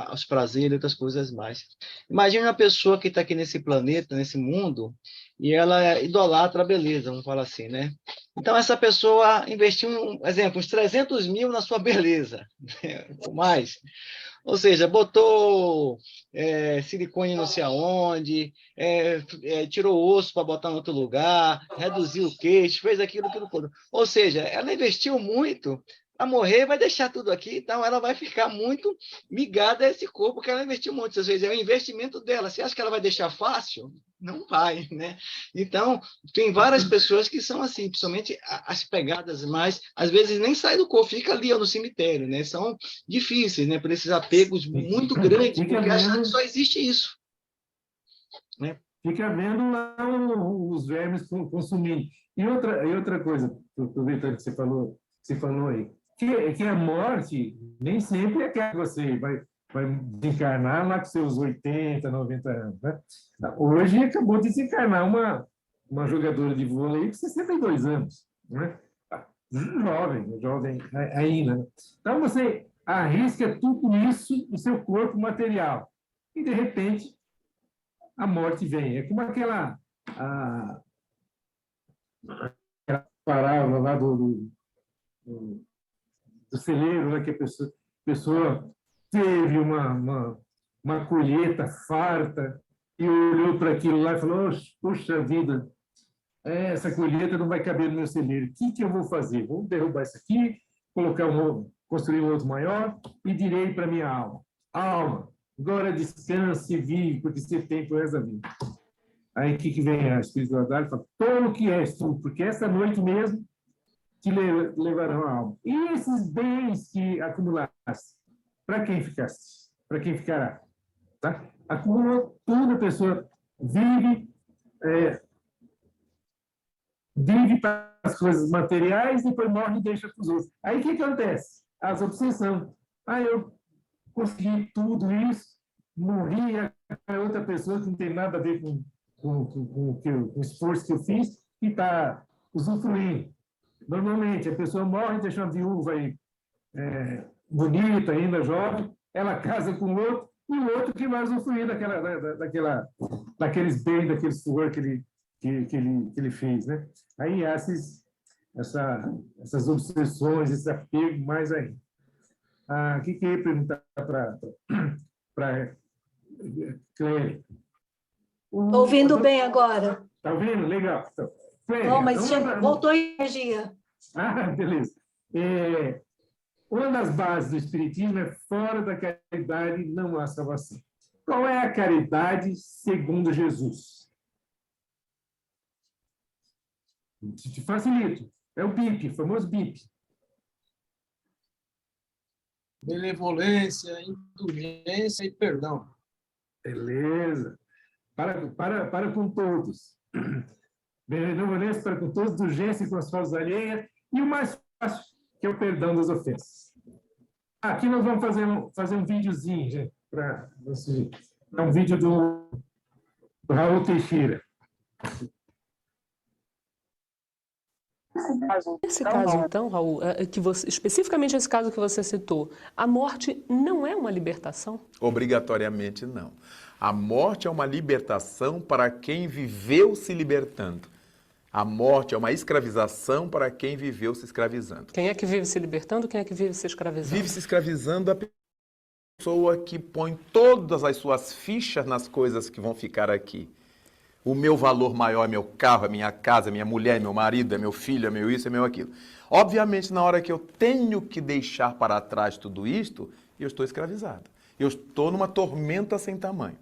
aos prazeres e outras coisas mais. Imagina uma pessoa que está aqui nesse planeta, nesse mundo, e ela idolatra a beleza, vamos falar assim, né? Então, essa pessoa investiu, exemplo, uns 300 mil na sua beleza, ou mais. Ou seja, botou silicone não sei aonde, tirou o osso para botar em outro lugar, reduziu o queixo, fez aquilo. Ou seja, ela investiu muito para morrer, vai deixar tudo aqui, então ela vai ficar muito ligada a esse corpo que ela investiu muito. Ou seja, é o investimento dela. Você acha que ela vai deixar fácil? Não vai, né? Então, tem várias pessoas que são assim, principalmente as pegadas mais, às vezes nem sai do corpo, fica ali no cemitério, né? São difíceis, né? Por esses apegos muito grandes, porque acham que só existe isso, né? Fica vendo lá os vermes consumindo. E outra coisa, aproveitando que você falou aí, que a morte nem sempre é que você vai desencarnar lá com seus 80, 90 anos. Né? Hoje acabou de desencarnar uma jogadora de vôlei com 62 anos. Né? Jovem ainda. Né? Então, você arrisca tudo isso no seu corpo material. E, de repente, a morte vem. É como aquela parábola lá do celeiro, né, que a pessoa teve uma colheita farta e olhou para aquilo lá e falou: puxa vida, essa colheita não vai caber no meu celeiro. O que eu vou fazer? Vou derrubar isso aqui, construir um outro maior e direi para minha alma: alma, agora descanse e vive, porque você tem por essa vida. Aí o que vem a espiritualidade? Fala: toma o que és tu, porque essa noite mesmo te levarão a alma. E esses bens que acumulaste, para quem ficaste? Para quem ficará? Tá? Acumula tudo, a pessoa vive para as coisas materiais, depois morre e deixa para os outros. Aí o que acontece? As obsessões. Eu consegui tudo isso, morri, a outra pessoa que não tem nada a ver com o esforço que eu fiz e está usufruindo. Normalmente, a pessoa morre, deixa uma viúva aí, bonita, ainda jovem, ela casa com o outro, e o outro que vai usufruir daqueles bens, daquele suor que ele fez. Né? Aí há essas obsessões, esse apego mais ainda. O que eu ia perguntar para Clélia? Estou ouvindo bem agora. Está ouvindo? Legal. Então, Clélia, Bom, mas voltou a energia. Beleza. Uma das bases do Espiritismo é: fora da caridade não há salvação. Qual é a caridade segundo Jesus? Te facilito. É o BIP, o famoso BIP. benevolência, indulgência e perdão. Beleza. Para com todos. Benevolência para com todos, indulgência com as faltas alheias, e o mais fácil, que é o perdão das ofensas. Aqui nós vamos fazer um videozinho, gente, para você. É um vídeo do Raul Teixeira. Nesse caso, então, Raul, especificamente esse caso que você citou, a morte não é uma libertação? Obrigatoriamente não. A morte é uma libertação para quem viveu se libertando. A morte é uma escravização para quem viveu se escravizando. Quem é que vive se libertando, quem é que vive se escravizando? Vive se escravizando a pessoa que põe todas as suas fichas nas coisas que vão ficar aqui. O meu valor maior é meu carro, é minha casa, é minha mulher, é meu marido, é meu filho, é meu isso, é meu aquilo. Obviamente, na hora que eu tenho que deixar para trás tudo isto, eu estou escravizado. Eu estou numa tormenta sem tamanho.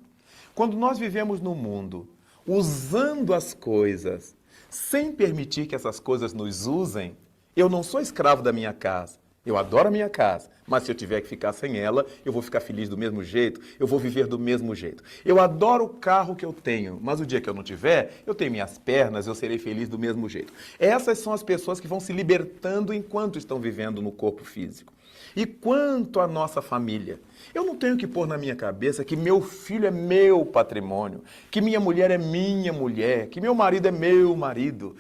Quando nós vivemos no mundo, usando as coisas, sem permitir que essas coisas nos usem, eu não sou escravo da minha casa. Eu adoro a minha casa, mas se eu tiver que ficar sem ela, eu vou ficar feliz do mesmo jeito, eu vou viver do mesmo jeito. Eu adoro o carro que eu tenho, mas o dia que eu não tiver, eu tenho minhas pernas, eu serei feliz do mesmo jeito. Essas são as pessoas que vão se libertando enquanto estão vivendo no corpo físico. E quanto à nossa família, eu não tenho que pôr na minha cabeça que meu filho é meu patrimônio, que minha mulher é minha mulher, que meu marido é meu marido.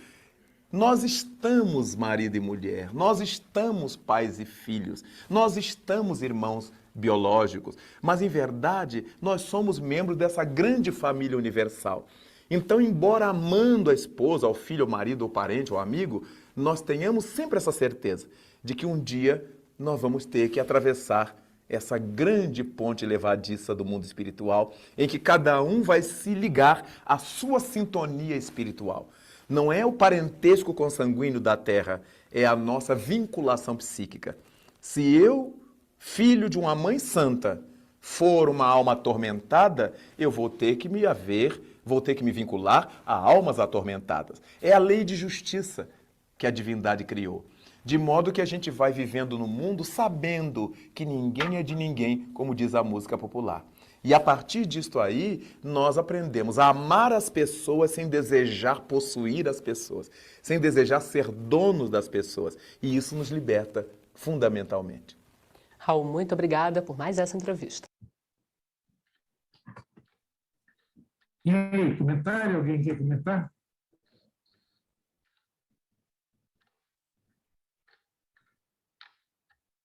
Nós estamos marido e mulher, nós estamos pais e filhos, nós estamos irmãos biológicos, mas em verdade nós somos membros dessa grande família universal. Então, embora amando a esposa, ao filho, ao marido, ao parente, ao amigo, nós tenhamos sempre essa certeza de que um dia nós vamos ter que atravessar essa grande ponte levadiça do mundo espiritual, em que cada um vai se ligar à sua sintonia espiritual. Não é o parentesco consanguíneo da Terra, é a nossa vinculação psíquica. Se eu, filho de uma mãe santa, for uma alma atormentada, eu vou ter que me vincular a almas atormentadas. É a lei de justiça que a divindade criou. De modo que a gente vai vivendo no mundo sabendo que ninguém é de ninguém, como diz a música popular. E a partir disto aí, nós aprendemos a amar as pessoas sem desejar possuir as pessoas, sem desejar ser donos das pessoas. E isso nos liberta fundamentalmente. Raul, muito obrigada por mais essa entrevista. E aí, comentário? Alguém quer comentar?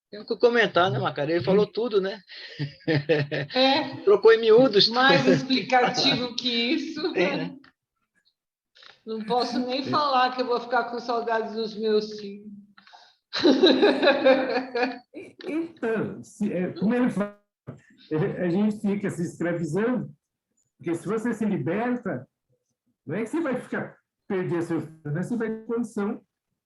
Tem o que comentar, né, Macaria? Ele falou tudo, né? É, Trocou em miúdos. mais explicativo que isso, É, né? né? Não posso nem falar que eu vou ficar com saudades dos meus filhos. Então, como ele fala, a gente fica se escravizando, porque se você se liberta, não é que você vai perder seu filho, né? Você vai ter condição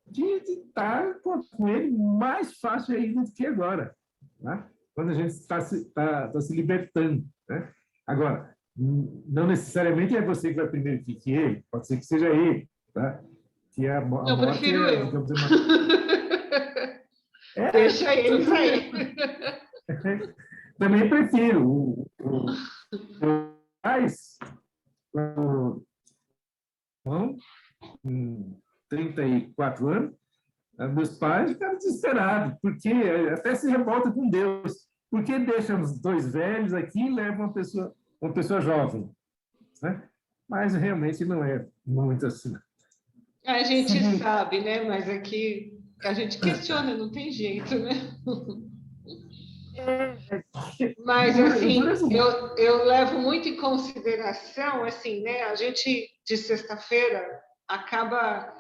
de estar com ele mais fácil ainda do que agora, tá? Quando a gente está se libertando, né? Agora, não necessariamente é você que vai primeiro que ele, pode ser que seja ele, tá? Que a Eu morte prefiro eu. digamos, Deixa ele para ele. Também prefiro. Mas, com 34 anos, meus pais ficaram desesperados, porque até se revolta com Deus. Por que deixam os dois velhos aqui e levam uma pessoa jovem? Né? Mas realmente não é muito assim. A gente sabe, né? Mas aqui a gente questiona, não tem jeito, né? Mas, assim, eu levo muito em consideração, assim, né? A gente, de sexta-feira, acaba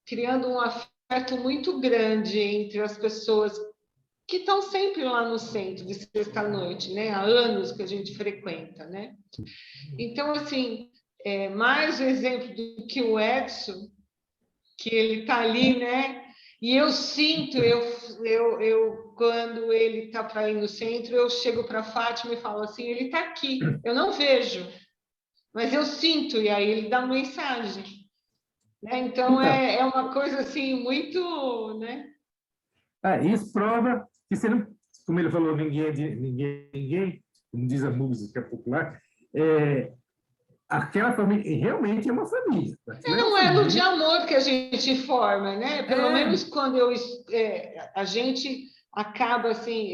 criando um afeto muito grande entre as pessoas que estão sempre lá no centro de sexta-noite, né? Há anos que a gente frequenta, né? Então, assim, mais o exemplo do que o Edson, que ele está ali, né? E eu sinto, quando ele está para ir no centro, eu chego para a Fátima e falo assim, ele está aqui, eu não vejo, mas eu sinto, e aí ele dá uma mensagem. Né? Então, é uma coisa assim, muito... Né? Isso prova que você não como ele falou, ninguém é de ninguém, como diz a música popular, aquela família realmente é uma família. É um elo de amor que a gente forma, né? Pelo menos quando a gente acaba assim,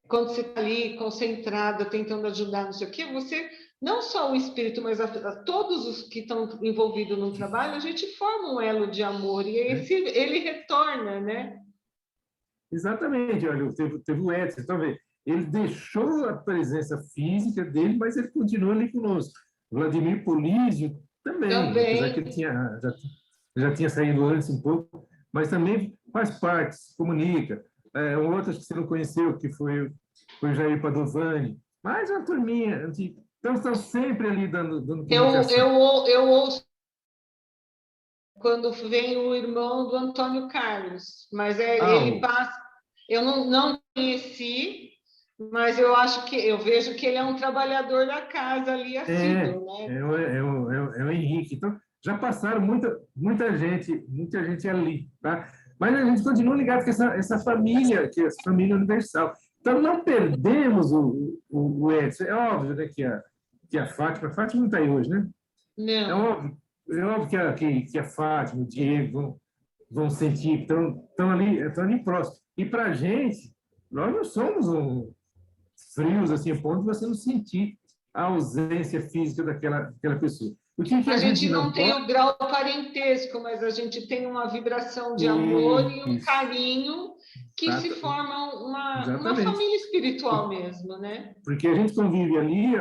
quando você está ali concentrada, tentando ajudar, não sei o quê, você, não só o espírito, mas todos os que estão envolvidos no trabalho, a gente forma um elo de amor e ele retorna, né? Exatamente, olha, teve o Edson, então, ele deixou a presença física dele, mas ele continua ali conosco. Vladimir Polísio também. Apesar que ele já tinha saído antes um pouco, mas também faz parte, se comunica. Outras que você não conheceu, que foi o Jair Padovani, mas uma turminha antiga. Então, estão sempre ali dando comunicação. Eu ouço quando vem o irmão do Antônio Carlos, mas ele passa. Eu não conheci, mas eu vejo que ele é um trabalhador da casa ali, assíduo, né? É o Henrique. Então, já passaram muita gente ali, tá? Mas a gente continua ligado com essa família, que é essa família universal. Então, não perdemos o Edson. É óbvio, né, que a Fátima não está aí hoje, né? Não. É óbvio que a Fátima, o Diego vão sentir, estão ali próximo. E para a gente, nós não somos frios, assim, a ponto de você não sentir a ausência física daquela pessoa. A gente não tem o grau parentesco, mas a gente tem uma vibração de amor e um carinho que se forma uma família espiritual mesmo, né? Porque a gente convive ali,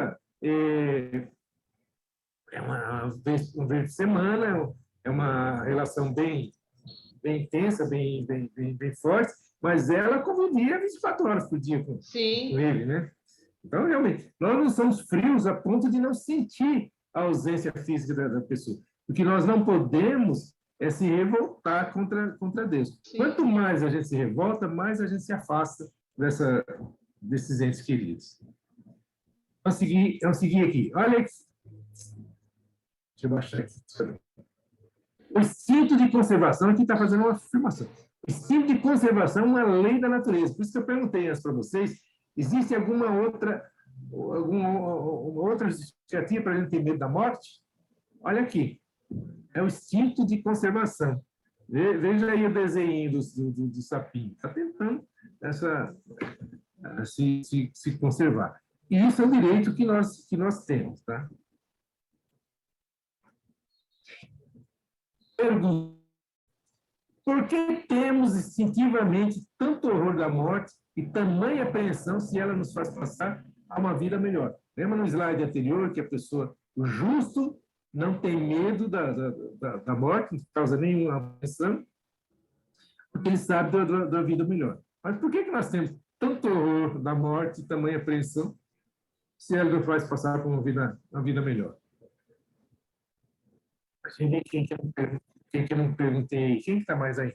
uma vez por semana, é uma relação bem intensa, bem forte, mas ela convivia 24 horas por dia com ele, né? Então, realmente, nós não somos frios a ponto de não sentir a ausência física da pessoa. O que nós não podemos é se revoltar contra Deus. Sim. Quanto mais a gente se revolta, mais a gente se afasta desses entes queridos. Vamos seguir aqui. Olha aqui. Deixa eu baixar aqui. O instinto de conservação, aqui está fazendo uma afirmação. O instinto de conservação é uma lei da natureza. Por isso que eu perguntei antes para vocês, existe alguma outra justificativa para a gente ter medo da morte? Olha aqui. É o instinto de conservação. Veja aí o desenho do sapinho. Está tentando se conservar. E isso é o direito que nós temos, tá? Pergunta: por que temos instintivamente tanto horror da morte e tamanha apreensão se ela nos faz passar a uma vida melhor? Lembra no slide anterior que o justo não tem medo da morte, não causa nenhuma apreensão, porque ele sabe da vida melhor. Mas por que nós temos tanto horror da morte e tamanha apreensão se ela nos faz passar por uma vida melhor? Quem que eu não perguntei? Quem está mais aí?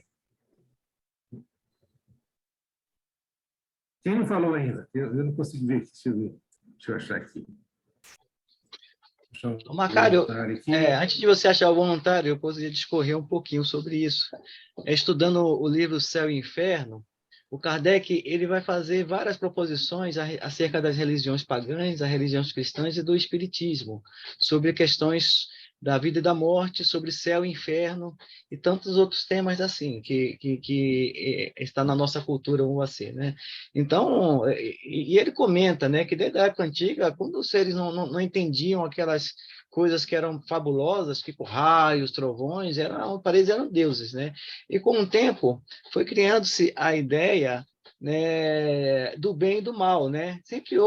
Quem não falou ainda? Eu não consigo ver. Deixa eu achar aqui. Macário, antes de você achar o voluntário, eu poderia discorrer um pouquinho sobre isso. Estudando o livro Céu e Inferno, o Kardec ele vai fazer várias proposições acerca das religiões pagãs, das religiões cristãs e do espiritismo, sobre questões da vida e da morte, sobre céu e inferno e tantos outros temas assim que está na nossa cultura, vamos assim, né? Então, e ele comenta, né, que desde a época antiga, quando os seres não entendiam aquelas coisas que eram fabulosas, tipo raios, trovões, eram deuses, né? E com o tempo foi criando-se a ideia, né, do bem e do mal, né? Sempre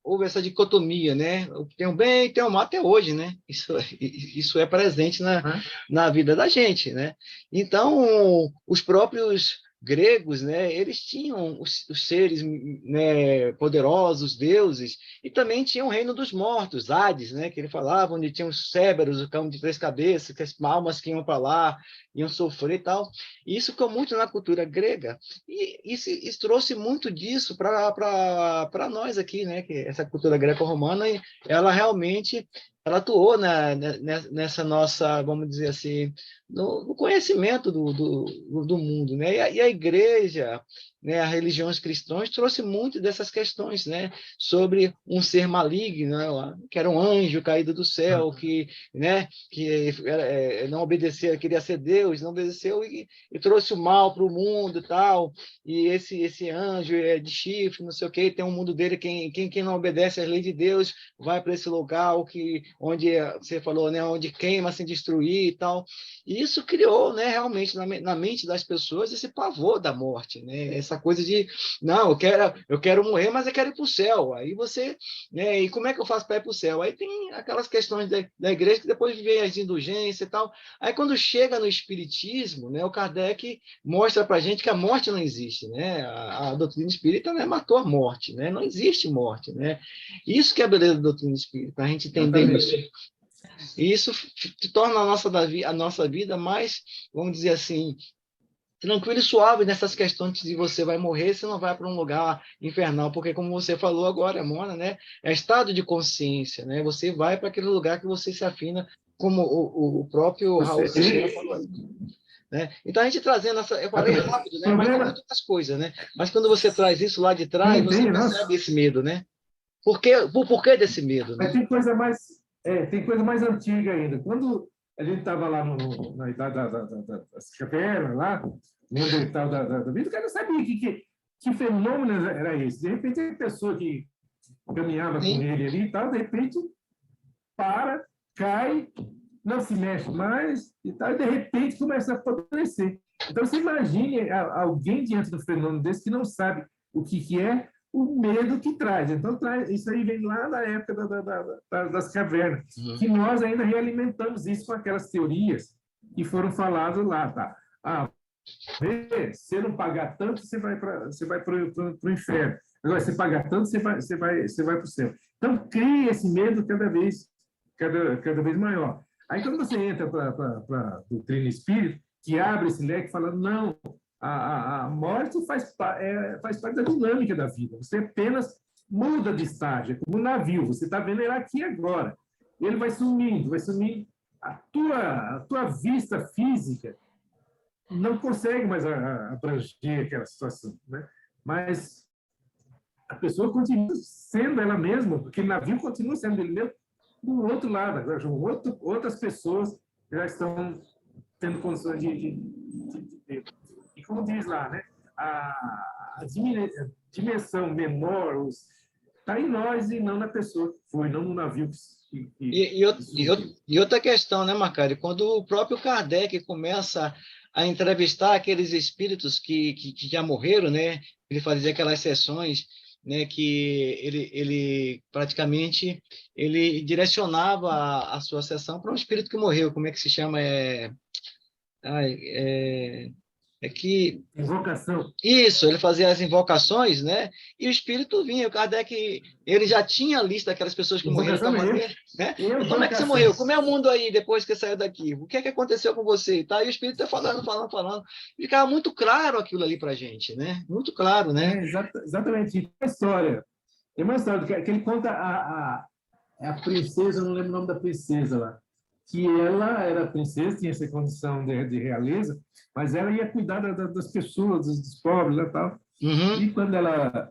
houve essa dicotomia, né? Tem o bem e tem o mal até hoje, né? Isso é presente na vida da gente, né? Então, os próprios gregos, né? Eles tinham os seres, né, poderosos, deuses, e também tinham o reino dos mortos, Hades, né? Que ele falava, onde tinha os Céberos, o cão de 3 cabeças, que as almas que iam para lá iam sofrer e tal. E isso ficou muito na cultura grega, e isso trouxe muito disso para nós aqui, né? Que essa cultura greco-romana, ela realmente ela atuou nessa nossa, vamos dizer assim, no conhecimento do mundo, né? E a igreja, né, as religiões cristãs trouxe muito dessas questões, né, sobre um ser maligno, né, que era um anjo caído do céu, que, né, que não obedecia, queria ser Deus, não obedeceu e trouxe o mal para o mundo e tal, e esse anjo é de chifre, não sei o quê, tem um mundo dele, quem não obedece às leis de Deus vai para esse lugar onde você falou, né, onde queima, sem destruir e tal. E isso criou, né, realmente na mente das pessoas esse pavor da morte, né, essa coisa de, não, eu quero morrer, mas eu quero ir para o céu. Aí você, né, e como é que eu faço para ir para o céu? Aí tem aquelas questões da igreja que depois vem as indulgências e tal. Aí quando chega no espiritismo, né, o Kardec mostra para a gente que a morte não existe, né? A doutrina espírita, né, matou a morte, né? Não existe morte, né? Isso que é a beleza da doutrina espírita, a gente entender isso. E isso torna a nossa vida mais, vamos dizer assim, tranquilo e suave nessas questões de você vai morrer, você não vai para um lugar infernal, porque como você falou agora, Mona, né, é estado de consciência, né? Você vai para aquele lugar que você se afina, como o próprio Raul Seixeira falou aí, né? Então a gente trazendo eu falei rápido, né? Mas tem muitas coisas, né? Mas quando você traz isso lá de trás, você percebe esse medo, né? Por porquê desse medo, né? Mas tem coisa mais antiga ainda. Quando a gente estava lá na idade das cavernas, lá, Neandertal da vida, o cara não sabia que fenômeno era esse. De repente, a pessoa que caminhava com ele ali e tal, de repente, cai, não se mexe mais e tal, e de repente começa a apodrecer. Então, você imagine alguém diante do fenômeno desse que não sabe o que é o medo que traz. Então, isso aí vem lá da época das cavernas, que nós ainda realimentamos isso com aquelas teorias que foram faladas lá, tá? Se não pagar tanto, você vai para o inferno. Agora, se pagar tanto, você vai para o céu. Então, cria esse medo cada vez maior. Aí, quando você entra para a doutrina espírita, que abre esse leque falando, não, a morte faz parte da dinâmica da vida. Você apenas muda de estágio, é como um navio. Você está vendo ele aqui agora. Ele vai sumindo. A tua vista física não consegue mais abranger aquela situação, né? Mas a pessoa continua sendo ela mesma, porque o navio continua sendo ele mesmo do outro lado. Agora, outras pessoas já estão tendo condições de ter. E como diz lá, né? A dimensão menor está em nós e não na pessoa que foi, não no navio E outra questão, né, Macari? Quando o próprio Kardec começa a entrevistar aqueles espíritos que já morreram, né? Ele fazia aquelas sessões, né? Que ele praticamente ele direcionava a sua sessão para um espírito que morreu. Como é que se chama? Que... Invocação. Isso, ele fazia as invocações, né? E o espírito vinha. O Kardec, ele já tinha a lista daquelas pessoas que morreram de tal maneira, né? E como é que você morreu? Como é o mundo aí depois que saiu daqui? O que é que aconteceu com você? Tá? E o espírito está falando. Ficava muito claro aquilo ali para a gente, né? Muito claro, né? Exatamente. Tem uma história que ele conta a princesa, não lembro o nome da princesa lá, que ela era princesa, tinha essa condição de realeza, mas ela ia cuidar das pessoas, dos pobres e tal. E quando ela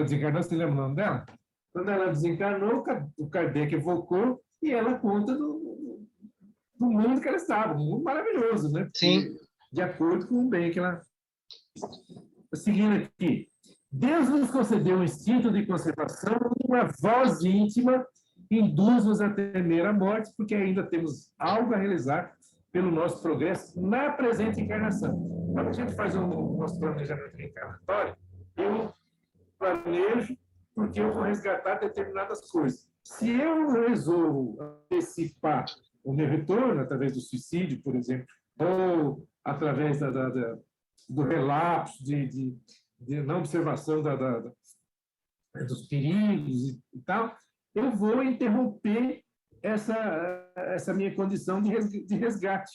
desencarnou, você lembra o nome dela? Quando ela desencarnou, o Kardec evocou e ela conta do mundo que ela estava, um mundo maravilhoso, né? Sim. De acordo com o bem que ela... Seguindo aqui. Deus nos concedeu um instinto de conservação e uma voz íntima induz-nos a temer a morte, porque ainda temos algo a realizar pelo nosso progresso na presente encarnação. Quando a gente faz o nosso planejamento reencarnatório, eu planejo porque eu vou resgatar determinadas coisas. Se eu resolvo antecipar o meu retorno, através do suicídio, por exemplo, ou através do relapso, de não observação dos perigos e tal, eu vou interromper essa minha condição de resgate.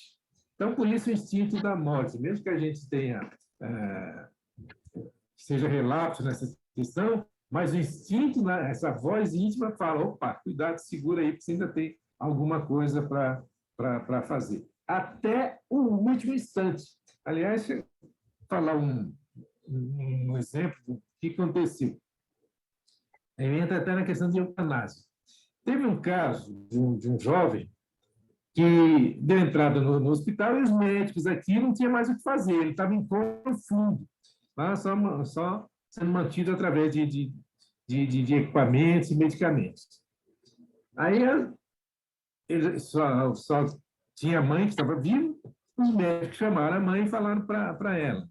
Então, por isso, o instinto da morte, mesmo que a gente tenha, seja relapso nessa questão, mas o instinto, essa voz íntima fala, opa, cuidado, segura aí, porque você ainda tem alguma coisa para fazer. Até o último instante. Aliás, falar um exemplo do que aconteceu. Aí entra até na questão de eutanásia. Teve um caso de um jovem que deu entrada no hospital e os médicos aqui não tinham mais o que fazer. Ele estava em coma profundo, tá? Só sendo mantido através de equipamentos e medicamentos. Aí ele só tinha a mãe que estava viva, os médicos chamaram a mãe e falaram para ela: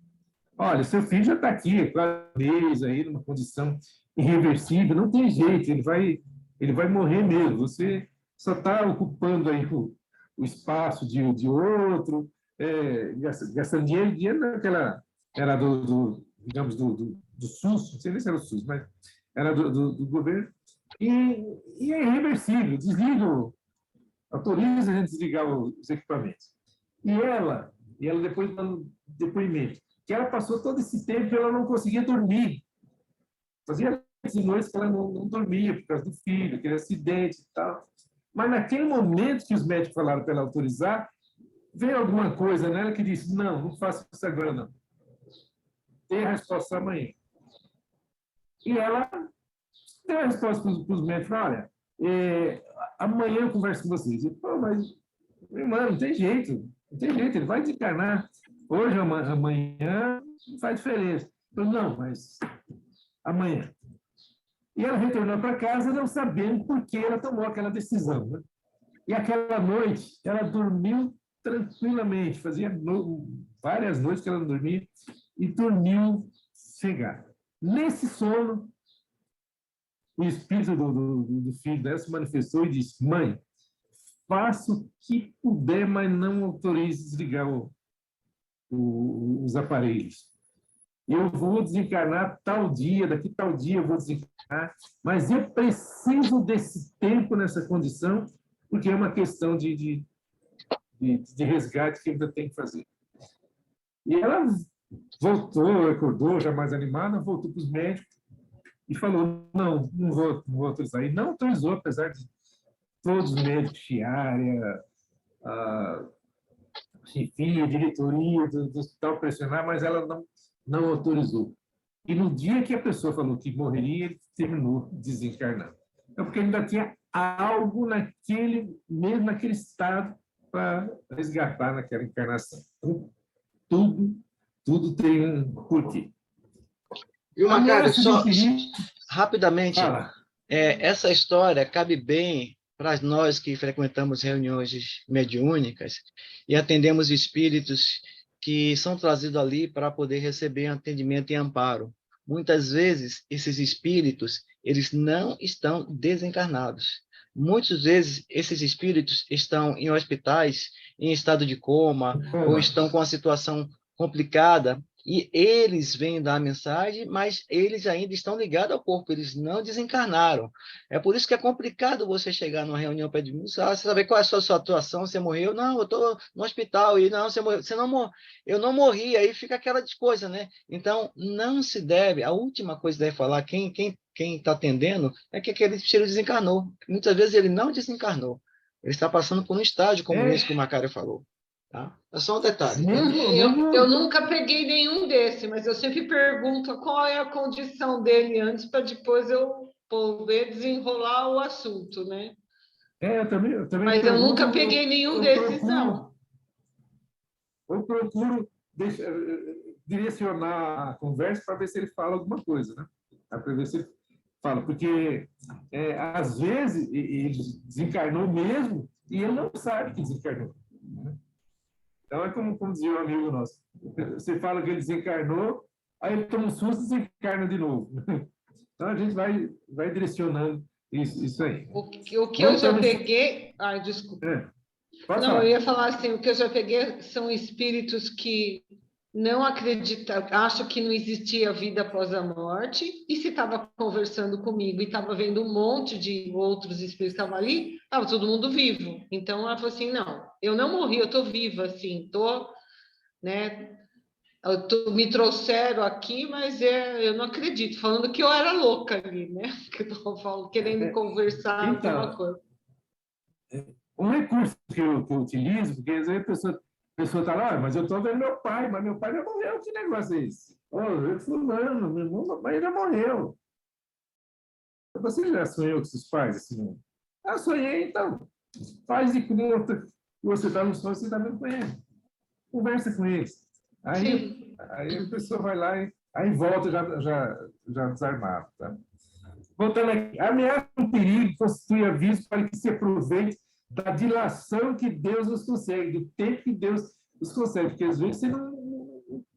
olha, seu filho já está aqui, há 4 meses, aí, numa condição irreversível, não tem jeito, ele vai morrer mesmo. Você só está ocupando aí o espaço de outro, gastando dinheiro naquela, era digamos, do SUS, não sei nem se era o SUS, mas era do governo, e é irreversível, desliga, autoriza a gente desligar os equipamentos. E ela depois dando depoimento, que ela passou todo esse tempo e ela não conseguia dormir. Fazia noites que ela não dormia por causa do filho, aquele acidente e tal. Mas naquele momento que os médicos falaram para ela autorizar, veio alguma coisa nela que disse: não faça isso agora, não. Tem a resposta amanhã. E ela deu a resposta para os médicos: olha, amanhã eu converso com vocês. Eu, pô, mas, meu irmão, não tem jeito, ele vai desencarnar. Hoje, amanhã, não faz diferença. Eu, não, mas amanhã. E ela retornou para casa não sabendo por que ela tomou aquela decisão, né? E aquela noite, ela dormiu tranquilamente. Fazia várias noites que ela não dormia e dormiu cegada. Nesse sono, o espírito do filho dela se manifestou e disse: mãe, faça o que puder, mas não autorize desligar os aparelhos. Eu vou desencarnar tal dia, daqui tal dia eu vou desencarnar, mas eu preciso desse tempo nessa condição, porque é uma questão de resgate que ainda tem que fazer. E ela voltou, acordou, já mais animada, voltou para os médicos e falou: não vou autorizar. E não autorizou, apesar de todos os médicos, chiária, chefia, diretoria do hospital pressionar, mas ela não autorizou. E no dia que a pessoa falou que morreria, ele terminou desencarnando. É porque ainda tinha algo mesmo naquele estado para resgatar naquela encarnação. Então, tudo tem um porquê. Viu, Macário, só Fala. rapidamente, essa história cabe bem para nós que frequentamos reuniões mediúnicas e atendemos espíritos que são trazidos ali para poder receber atendimento e amparo. Muitas vezes, esses espíritos, eles não estão desencarnados. Muitas vezes, esses espíritos estão em hospitais, em estado de coma, ou estão com uma situação complicada, e eles vêm dar a mensagem, mas eles ainda estão ligados ao corpo, eles não desencarnaram. É por isso que é complicado você chegar numa reunião para administrar, você saber qual é a sua situação, você morreu? Não, eu estou no hospital, e não, você morreu, eu não morri, aí fica aquela coisa, né? Então, não se deve, a última coisa que deve falar, quem está atendendo, é que aquele espírito desencarnou. Muitas vezes ele não desencarnou, ele está passando por um estágio como esse que o Macário falou. Tá? É só um detalhe. Eu nunca peguei nenhum desse, mas eu sempre pergunto qual é a condição dele antes para depois eu poder desenrolar o assunto, né? Eu também mas eu nunca peguei nenhum desses, não. Eu procuro direcionar a conversa para ver se ele fala alguma coisa, né? Para ver se ele fala, porque às vezes ele desencarnou mesmo e ele não sabe que desencarnou, né? Então, é como dizia um amigo nosso. Você fala que ele desencarnou, aí ele toma um susto e desencarna de novo. Então, a gente vai direcionando isso aí. O que eu já peguei... Ai, desculpa. Não, eu ia falar assim, o que eu já peguei são espíritos que não acreditam, acham que não existia vida após a morte, e se estava conversando comigo e estava vendo um monte de outros espíritos que estavam ali, estava todo mundo vivo. Então, ela falou assim, não, eu não morri, eu estou viva, assim, estou, né, me trouxeram aqui, mas eu não acredito, falando que eu era louca ali, né, que eu estava querendo conversar alguma coisa. Um recurso que eu utilizo, porque às vezes a pessoa pessoa está lá, mas eu estou vendo meu pai, mas meu pai já morreu, que negócio é esse? Eu fulano, meu irmão, meu pai já morreu. Você já sonhou com seus pais assim? Ah, sonhei, então. Faz de conta que você está no sonho, você está vendo com ele. Conversa com eles. Aí a pessoa vai lá e aí volta já desarmado. Tá? Voltando aqui, ameaça um perigo constitui aviso para que se aproveite da dilação que Deus nos concede, do tempo que Deus nos concede, porque às vezes você não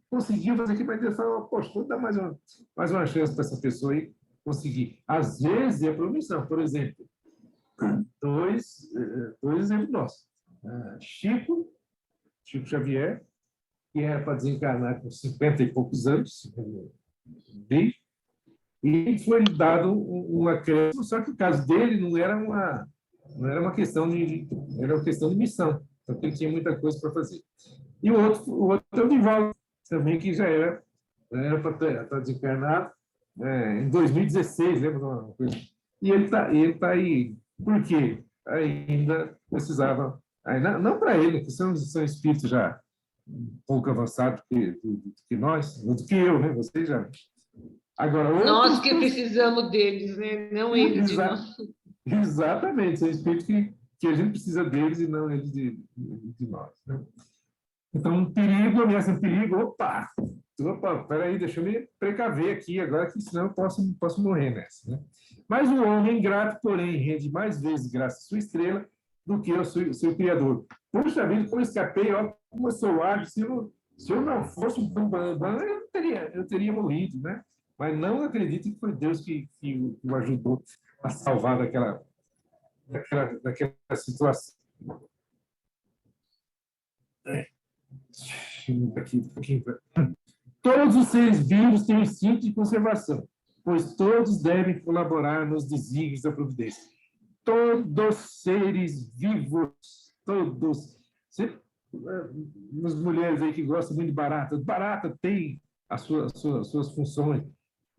conseguiu fazer aquilo, mas Deus fala, poxa, vou dar mais uma chance para essa pessoa aí conseguir. Às vezes é promissão, por exemplo, dois exemplos nossos. Chico Xavier, que era para desencarnar com 50 e poucos anos, e foi dado um acréscimo, só que o caso dele não era uma questão era uma questão de missão, então ele tinha muita coisa para fazer. E o outro é o Divaldo, também, que já era para estar desencarnado em 2016, lembra de uma coisa? E ele tá aí, por quê? Ainda precisava, não para ele, que são espíritos já um pouco avançados do que nós, do que eu, né? Vocês já. Agora, nós que precisamos deles, né? Não eles de nós. Exatamente, são espíritos que a gente precisa deles e não eles de nós. Né? Então, um perigo, ameaça um perigo, opa, peraí, deixa eu me precaver aqui agora, que senão eu posso morrer nessa. Né? Mas o homem ingrato, porém, rende mais vezes graças à sua estrela do que ao seu Criador. Puxa vida, como eu escapei, ó, como eu sou ágil, se eu não fosse um bambambam, eu teria morrido, né? Mas não acredito que foi Deus que o ajudou a salvar daquela situação. Todos os seres vivos têm instinto de conservação, pois todos devem colaborar nos desígnios da providência. Todos seres vivos, todos. As mulheres aí que gostam muito de barata tem as suas funções.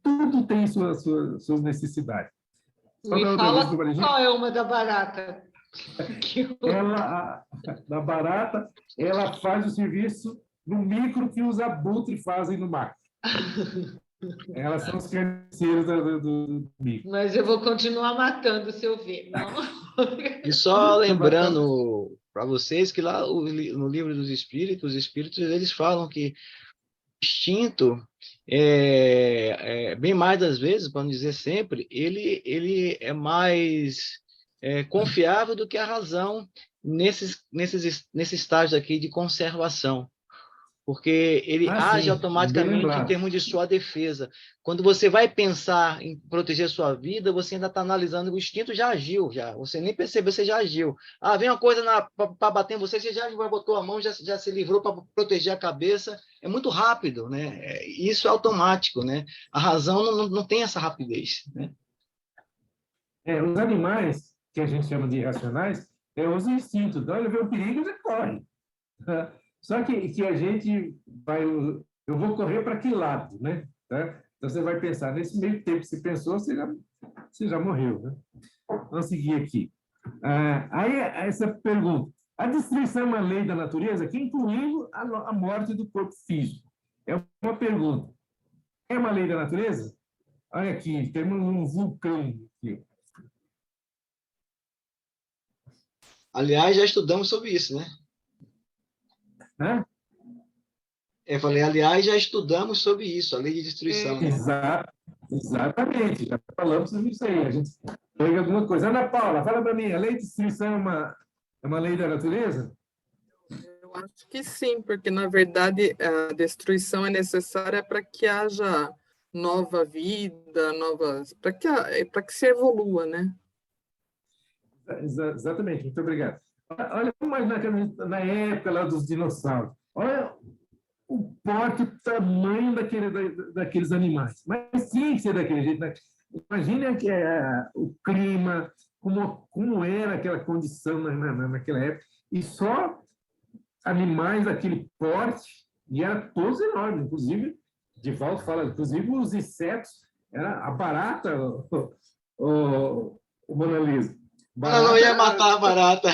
Tudo tem suas necessidades. Me fala qual é uma da barata. Da barata, ela faz o serviço no micro que os abutres fazem no macro. Elas são os carniceiros do micro. Mas eu vou continuar matando se eu ver. Não? E só lembrando para vocês que lá no livro dos espíritos, os espíritos eles falam que instinto, bem mais das vezes, para não dizer sempre, ele é mais confiável do que a razão nesse estágio aqui de conservação. Porque ele age automaticamente em termos de sua defesa. Quando você vai pensar em proteger sua vida, você ainda está analisando, o instinto já agiu, já. Você nem percebeu, você já agiu. Vem uma coisa para bater em você, você já botou a mão, já se livrou para proteger a cabeça. É muito rápido, né? Isso é automático, né? A razão não tem essa rapidez, né? Os animais, que a gente chama de irracionais, usam instinto. Então, ele vê o perigo e já corre. Só que a gente vai... Eu vou correr para que lado, né? Tá? Então, você vai pensar, nesse meio tempo que você pensou, você já morreu, né? Vamos seguir aqui. Aí, essa pergunta. A destruição é uma lei da natureza que incluindo a morte do corpo físico. É uma pergunta. É uma lei da natureza? Olha aqui, temos um vulcão aqui. Aliás, já estudamos sobre isso, né? Eu falei, aliás, já estudamos sobre isso, a lei de destruição. Exatamente, já falamos sobre isso aí. A gente pega alguma coisa. Ana Paula, fala para mim, a lei de destruição é uma lei da natureza? Eu acho que sim, porque, na verdade, a destruição é necessária para que haja nova vida, para que se evolua, né? Exatamente, muito obrigado. Olha, mais na época lá dos dinossauros, olha o porte, o tamanho daqueles animais. Mas tinha que ser daquele jeito. Né? Imagina o clima, como era aquela condição naquela época. E só animais daquele porte, e eram todos enormes. Inclusive, Divaldo fala, inclusive os insetos, era a barata, o Mona Lisa. Ela não ia matar a barata.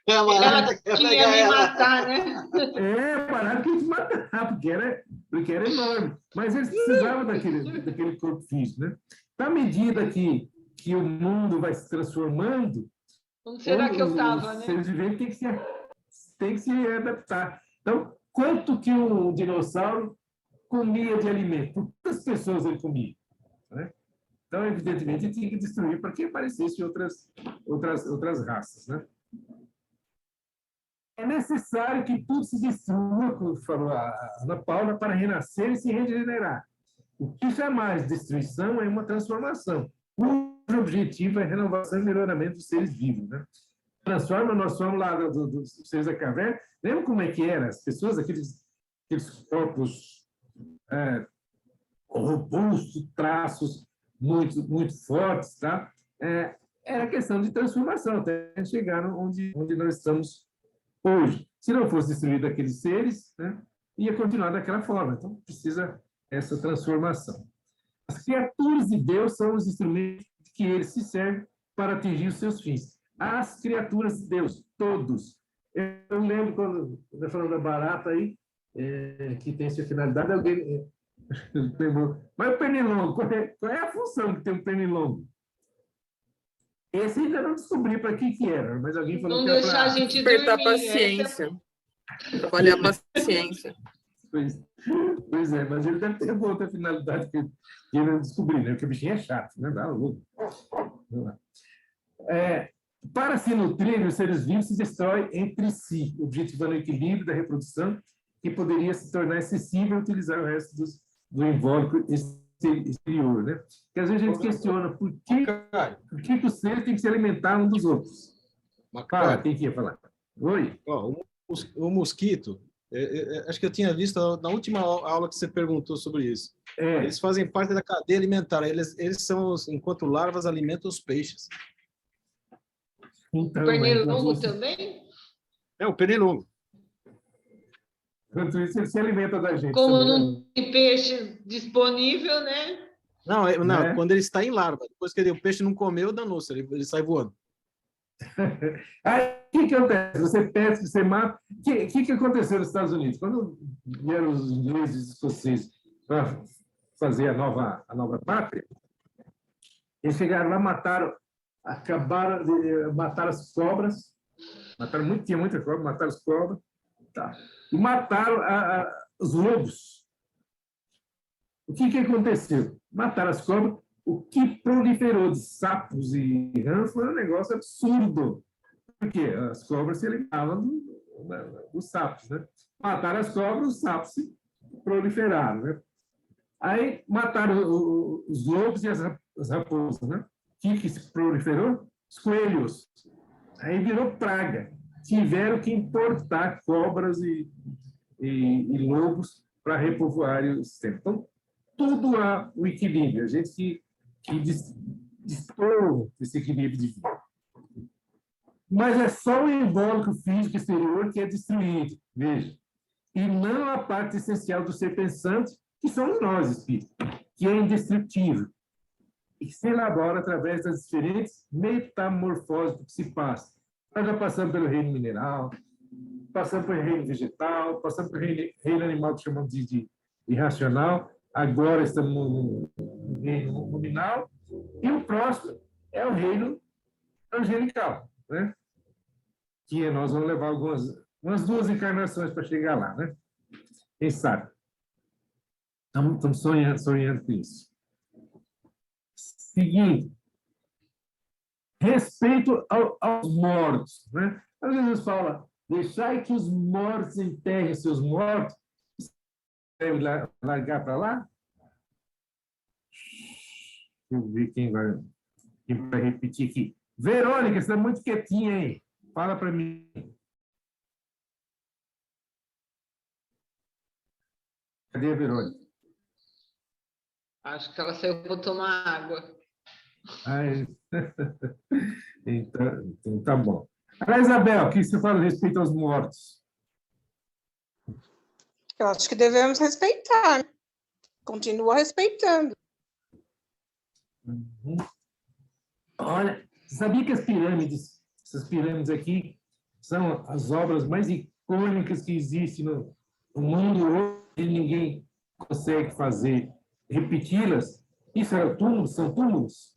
É a Ela barata quer queria pegar me ela. matar, né? Barato que eles matar, porque era enorme. Mas eles precisavam daquele corpo físico, né? À medida que o mundo vai se transformando, Onde será que eu os estava, né? seres viventes têm que se adaptar. Então, quanto que um dinossauro comia de alimento? Quantas pessoas ele comia? Né? Então, evidentemente, tinha que destruir para que aparecessem outras raças. Né? É necessário que tudo se destrua, como falou a Ana Paula, para renascer e se regenerar. O que jamais destruição é uma transformação. O objetivo é a renovação e melhoramento dos seres vivos. Né? Nós somos lá dos seres da caverna. Lembra como é que era? As pessoas, aqueles corpos robustos, traços muito, muito fortes, tá? Era questão de transformação, até chegar onde nós estamos hoje. Se não fosse destruído aqueles seres, né, ia continuar daquela forma. Então, precisa essa transformação. As criaturas de Deus são os instrumentos que ele se serve para atingir os seus fins. As criaturas de Deus, todos. Eu lembro quando eu falando da barata aí, que tem essa finalidade, alguém mas o pernilongo, qual é a função que tem um pernilongo? Esse ainda não descobri para que era, mas alguém falou Não que era deixar a para... gente Despertar dormir. paciência. Trabalhar a paciência. Pois é, mas ele deve ter uma outra finalidade que ele não descobriu, né? Porque o bichinho é chato, né? Dá louco. Para se nutrir, os seres vivos se destroem entre si, objetivando o equilíbrio da reprodução, que poderia se tornar excessivo e utilizar o resto do invólucro exterior, né? Porque às vezes a gente questiona por que os seres têm que se alimentar um dos outros. Fala, quem que ia falar? Oi? O mosquito, acho que eu tinha visto na última aula que você perguntou sobre isso. Eles fazem parte da cadeia alimentar. Eles são, enquanto larvas, alimentam os peixes. Então, o pernilongo também? O pernilongo. Enquanto isso, ele se alimenta da gente. Como não tem peixe disponível, né? Não, quando ele está em larva. Depois que o peixe não comeu, danou-se, ele sai voando. Aí, o que acontece? Você pesca, você mata. O que aconteceu nos Estados Unidos? Quando vieram os ingleses e escoceses para fazer a nova pátria, eles chegaram lá, acabaram de matar as cobras, tinha muita cobra, mataram as cobras, tá? E mataram os lobos. O que aconteceu? Mataram as cobras. O que proliferou de sapos e rãs foi um negócio absurdo. Porque as cobras se alimentavam dos sapos, né? Mataram as cobras, os sapos se proliferaram, né? Aí mataram os lobos e as raposas, né? O que se proliferou? Os coelhos. Aí virou praga. Tiveram que importar cobras e lobos para repovoarem o sistema. Então, tudo há o equilíbrio. A gente que destoa esse equilíbrio de vida. Mas é só o invólucro físico exterior que é destruído, veja. E não a parte essencial do ser pensante, que somos nós, espíritos, que é indestrutível. E que se elabora através das diferentes metamorfoses que se passa. Nós já passamos pelo reino mineral, passamos pelo reino vegetal, passamos pelo reino animal, que chamamos de irracional, agora estamos no reino nominal, e o próximo é o reino angelical, né? Que nós vamos levar umas 2 encarnações para chegar lá, né? Quem sabe? Estamos sonhando com isso. Seguinte, respeito aos mortos, né? Às vezes fala, deixai que os mortos enterrem seus mortos, deve largar para lá? Deixa eu ver quem vai repetir aqui. Verônica, você está muito quietinha aí. Fala para mim. Cadê a Verônica? Acho que ela saiu para tomar água. Então tá bom. Isabel, o que você fala a respeito aos mortos? Eu acho que devemos respeitar. Continua respeitando. Olha, sabia que essas pirâmides aqui, são as obras mais icônicas que existem no mundo hoje, e ninguém consegue fazer, repeti-las. Isso era túmulos, são túmulos?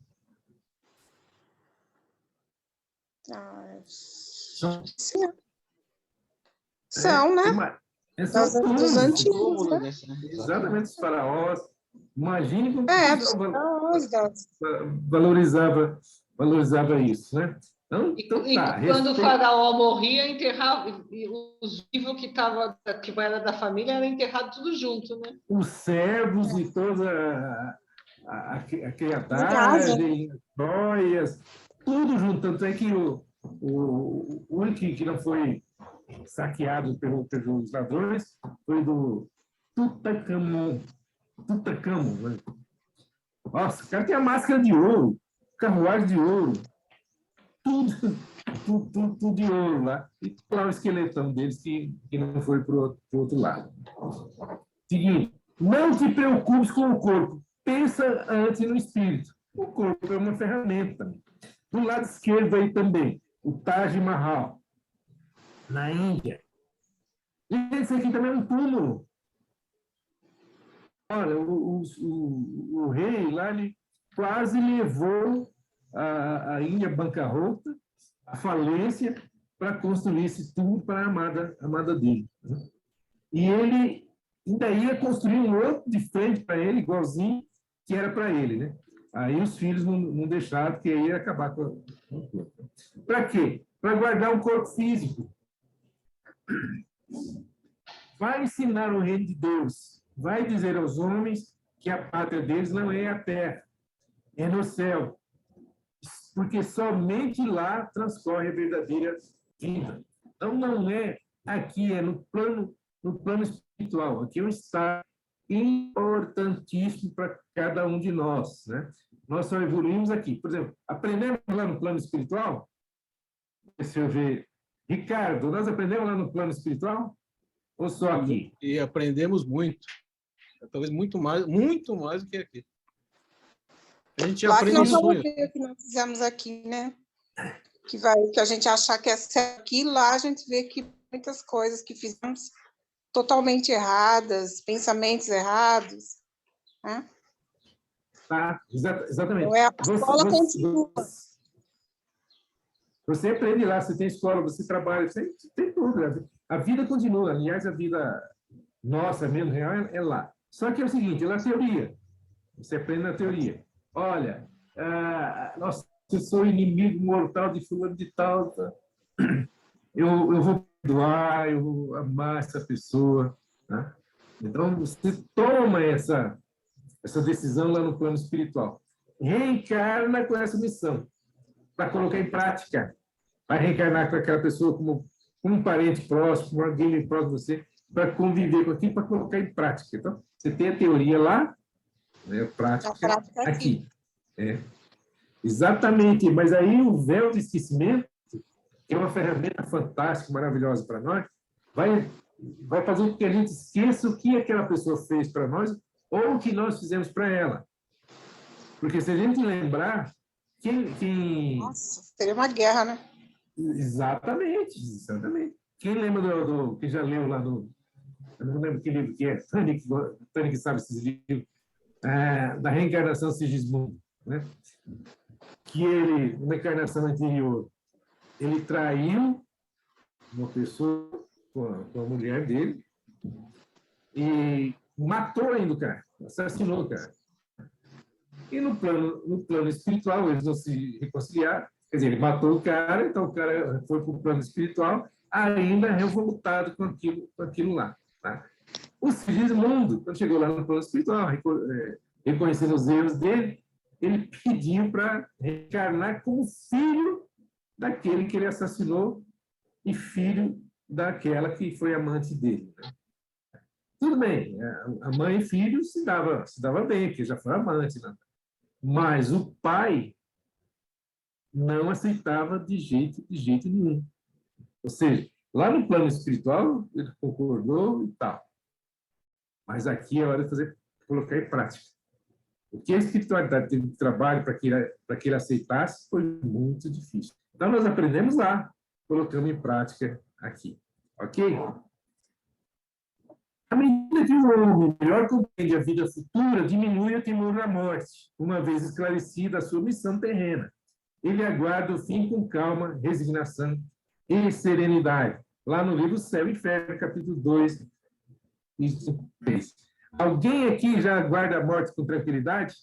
Sim. São, né? São túmulos, Dos antigos, Túmulo, né? exatamente, os faraós. Imagine como Dos faraós, valorizava isso, né? Então, E tá, quando o respeito. faraó morria, enterrava, e os vivos que era da família era enterrado tudo junto, né? Os servos e toda a criadagem, joias, tudo junto. Tanto é que o único que não foi saqueado pelos ladrões foi do Tutankhamon. Né? Nossa, o cara tem a máscara de ouro, carruagem de ouro, tudo de ouro lá. E lá o esqueletão deles que não foi para o outro lado. Seguinte, não te preocupes com o corpo, pensa antes no espírito. O corpo é uma ferramenta. Do lado esquerdo aí também, o Taj Mahal, na Índia. E esse aqui também é um túmulo. Olha, o rei lá, ele quase levou a Índia à bancarrota, à falência, para construir esse túmulo para a amada dele. E ele ainda ia construir um outro de frente para ele, igualzinho, que era para ele, né? Aí os filhos não deixaram, porque aí ia acabar com o corpo. Para quê? Para guardar um corpo físico. Vai ensinar o reino de Deus. Vai dizer aos homens que a pátria deles não é a terra, é no céu. Porque somente lá transcorre a verdadeira vida. Então, não é aqui, é no plano espiritual. Aqui é um estado importantíssimo para cada um de nós, né? Nós só evoluímos aqui. Por exemplo, aprendemos lá no plano espiritual? Deixa eu ver. Ricardo, nós aprendemos lá no plano espiritual? Ou só aqui? E aprendemos muito. Talvez muito mais do que aqui. A gente Lá que aprende nós sonho. vamos ver o que nós fizemos aqui, né? Que a gente achar que é certo aqui, lá a gente vê que muitas coisas que fizemos totalmente erradas, pensamentos errados, né? Tá, exatamente. Então, a escola continua. Você aprende lá, você tem escola, você trabalha, você tem tudo. Né? A vida continua. Aliás, a vida nossa, mesmo real, é lá. Só que é o seguinte, é na teoria. Você aprende na teoria. Olha, nossa, eu sou inimigo mortal de fulano de tal. Tá? Eu vou perdoar, eu vou amar essa pessoa. Né? Então, você toma essa decisão lá no plano espiritual. Reencarna com essa missão, para colocar em prática. Vai reencarnar com aquela pessoa como um parente próximo, como alguém próximo de você, para conviver com aquilo, para colocar em prática. Então, você tem a teoria lá, né, a prática aqui. Exatamente, mas aí o véu do esquecimento, que é uma ferramenta fantástica, maravilhosa para nós, vai fazer com que a gente esqueça o que aquela pessoa fez para nós ou o que nós fizemos para ela. Porque se a gente lembrar, quem... Nossa, seria uma guerra, né? Exatamente. Quem lembra quem já leu lá do... Eu não lembro que livro que é, Tânia que sabe esses livros, da reencarnação Sigismundo, né? Que ele, numa encarnação anterior, ele traiu uma pessoa com a mulher dele e matou ainda o cara, assassinou o cara. E no plano espiritual, eles não se reconciliaram. Quer dizer, ele matou o cara, então o cara foi para o plano espiritual, ainda revoltado com aquilo lá. Tá? O Sigismundo, quando chegou lá no plano espiritual, reconhecendo os erros dele, ele pediu para reencarnar como filho daquele que ele assassinou e filho daquela que foi amante dele. Né? Tudo bem, a mãe e filho se dava bem, porque já foi amante. Né? Mas o pai não aceitava de jeito nenhum. Ou seja, lá no plano espiritual, ele concordou e tal. Mas aqui é hora de colocar em prática. O que a espiritualidade teve de trabalho para que ele aceitasse foi muito difícil. Então, nós aprendemos lá. colocando em prática aqui. Ok? À medida que o homem melhor compreende a vida futura, diminui o temor à morte, uma vez esclarecida a sua missão terrena. Ele aguarda o fim com calma, resignação e serenidade. Lá no livro Céu e Inferno, capítulo 2, inciso 3. Alguém aqui já aguarda a morte com tranquilidade?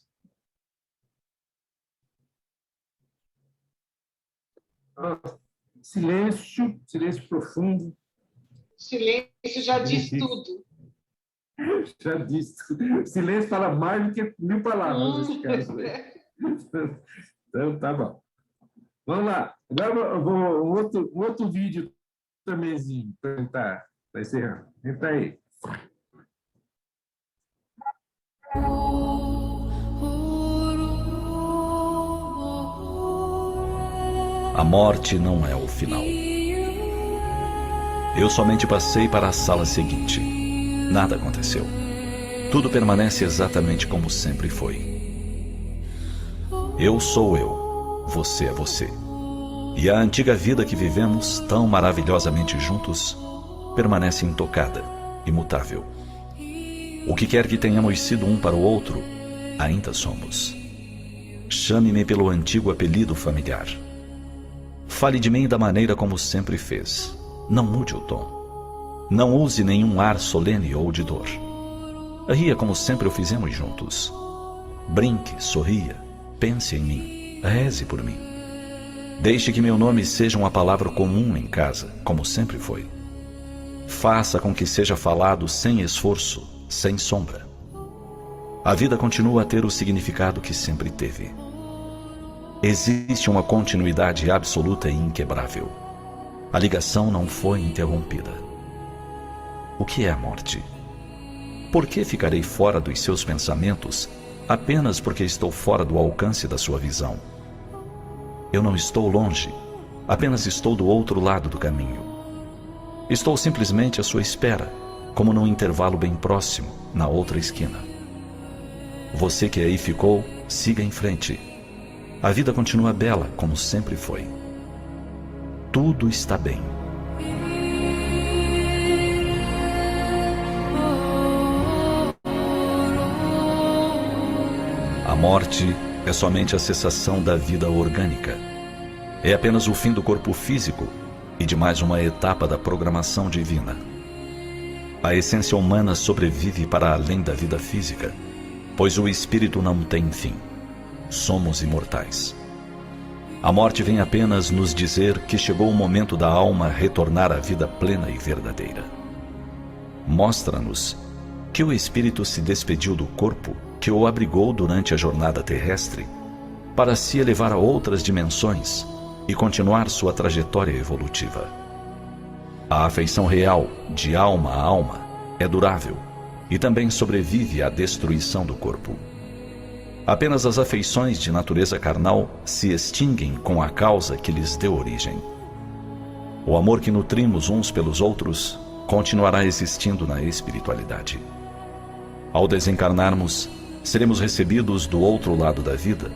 Silêncio, silêncio profundo. Silêncio já diz tudo. Já disse. Silêncio fala mais do que 1000 palavras nesse caso. Então, tá bom. Vamos lá. Agora eu vou um outro vídeo também, para tentar encerrar. Entra aí. A morte não é o final. Eu somente passei para a sala seguinte. Nada aconteceu. Tudo permanece exatamente como sempre foi. Eu sou eu. Você é você. E a antiga vida que vivemos tão maravilhosamente juntos permanece intocada, imutável. O que quer que tenhamos sido um para o outro, ainda somos. Chame-me pelo antigo apelido familiar. Fale de mim da maneira como sempre fez. Não mude o tom. Não use nenhum ar solene ou de dor. Ria como sempre o fizemos juntos. Brinque, sorria, pense em mim, reze por mim. Deixe que meu nome seja uma palavra comum em casa, como sempre foi. Faça com que seja falado sem esforço, sem sombra. A vida continua a ter o significado que sempre teve. Existe uma continuidade absoluta e inquebrável. A ligação não foi interrompida. O que é a morte? Por que ficarei fora dos seus pensamentos apenas porque estou fora do alcance da sua visão? Eu não estou longe, apenas estou do outro lado do caminho. Estou simplesmente à sua espera, como num intervalo bem próximo, na outra esquina. Você que aí ficou, siga em frente. A vida continua bela, como sempre foi. Tudo está bem. A morte é somente a cessação da vida orgânica. É apenas o fim do corpo físico e de mais uma etapa da programação divina. A essência humana sobrevive para além da vida física, pois o espírito não tem fim. Somos imortais. A morte vem apenas nos dizer que chegou o momento da alma retornar à vida plena e verdadeira. Mostra-nos que o espírito se despediu do corpo que o abrigou durante a jornada terrestre para se elevar a outras dimensões e continuar sua trajetória evolutiva. A afeição real, de alma a alma, é durável e também sobrevive à destruição do corpo. Apenas as afeições de natureza carnal se extinguem com a causa que lhes deu origem. O amor que nutrimos uns pelos outros continuará existindo na espiritualidade. Ao desencarnarmos, seremos recebidos do outro lado da vida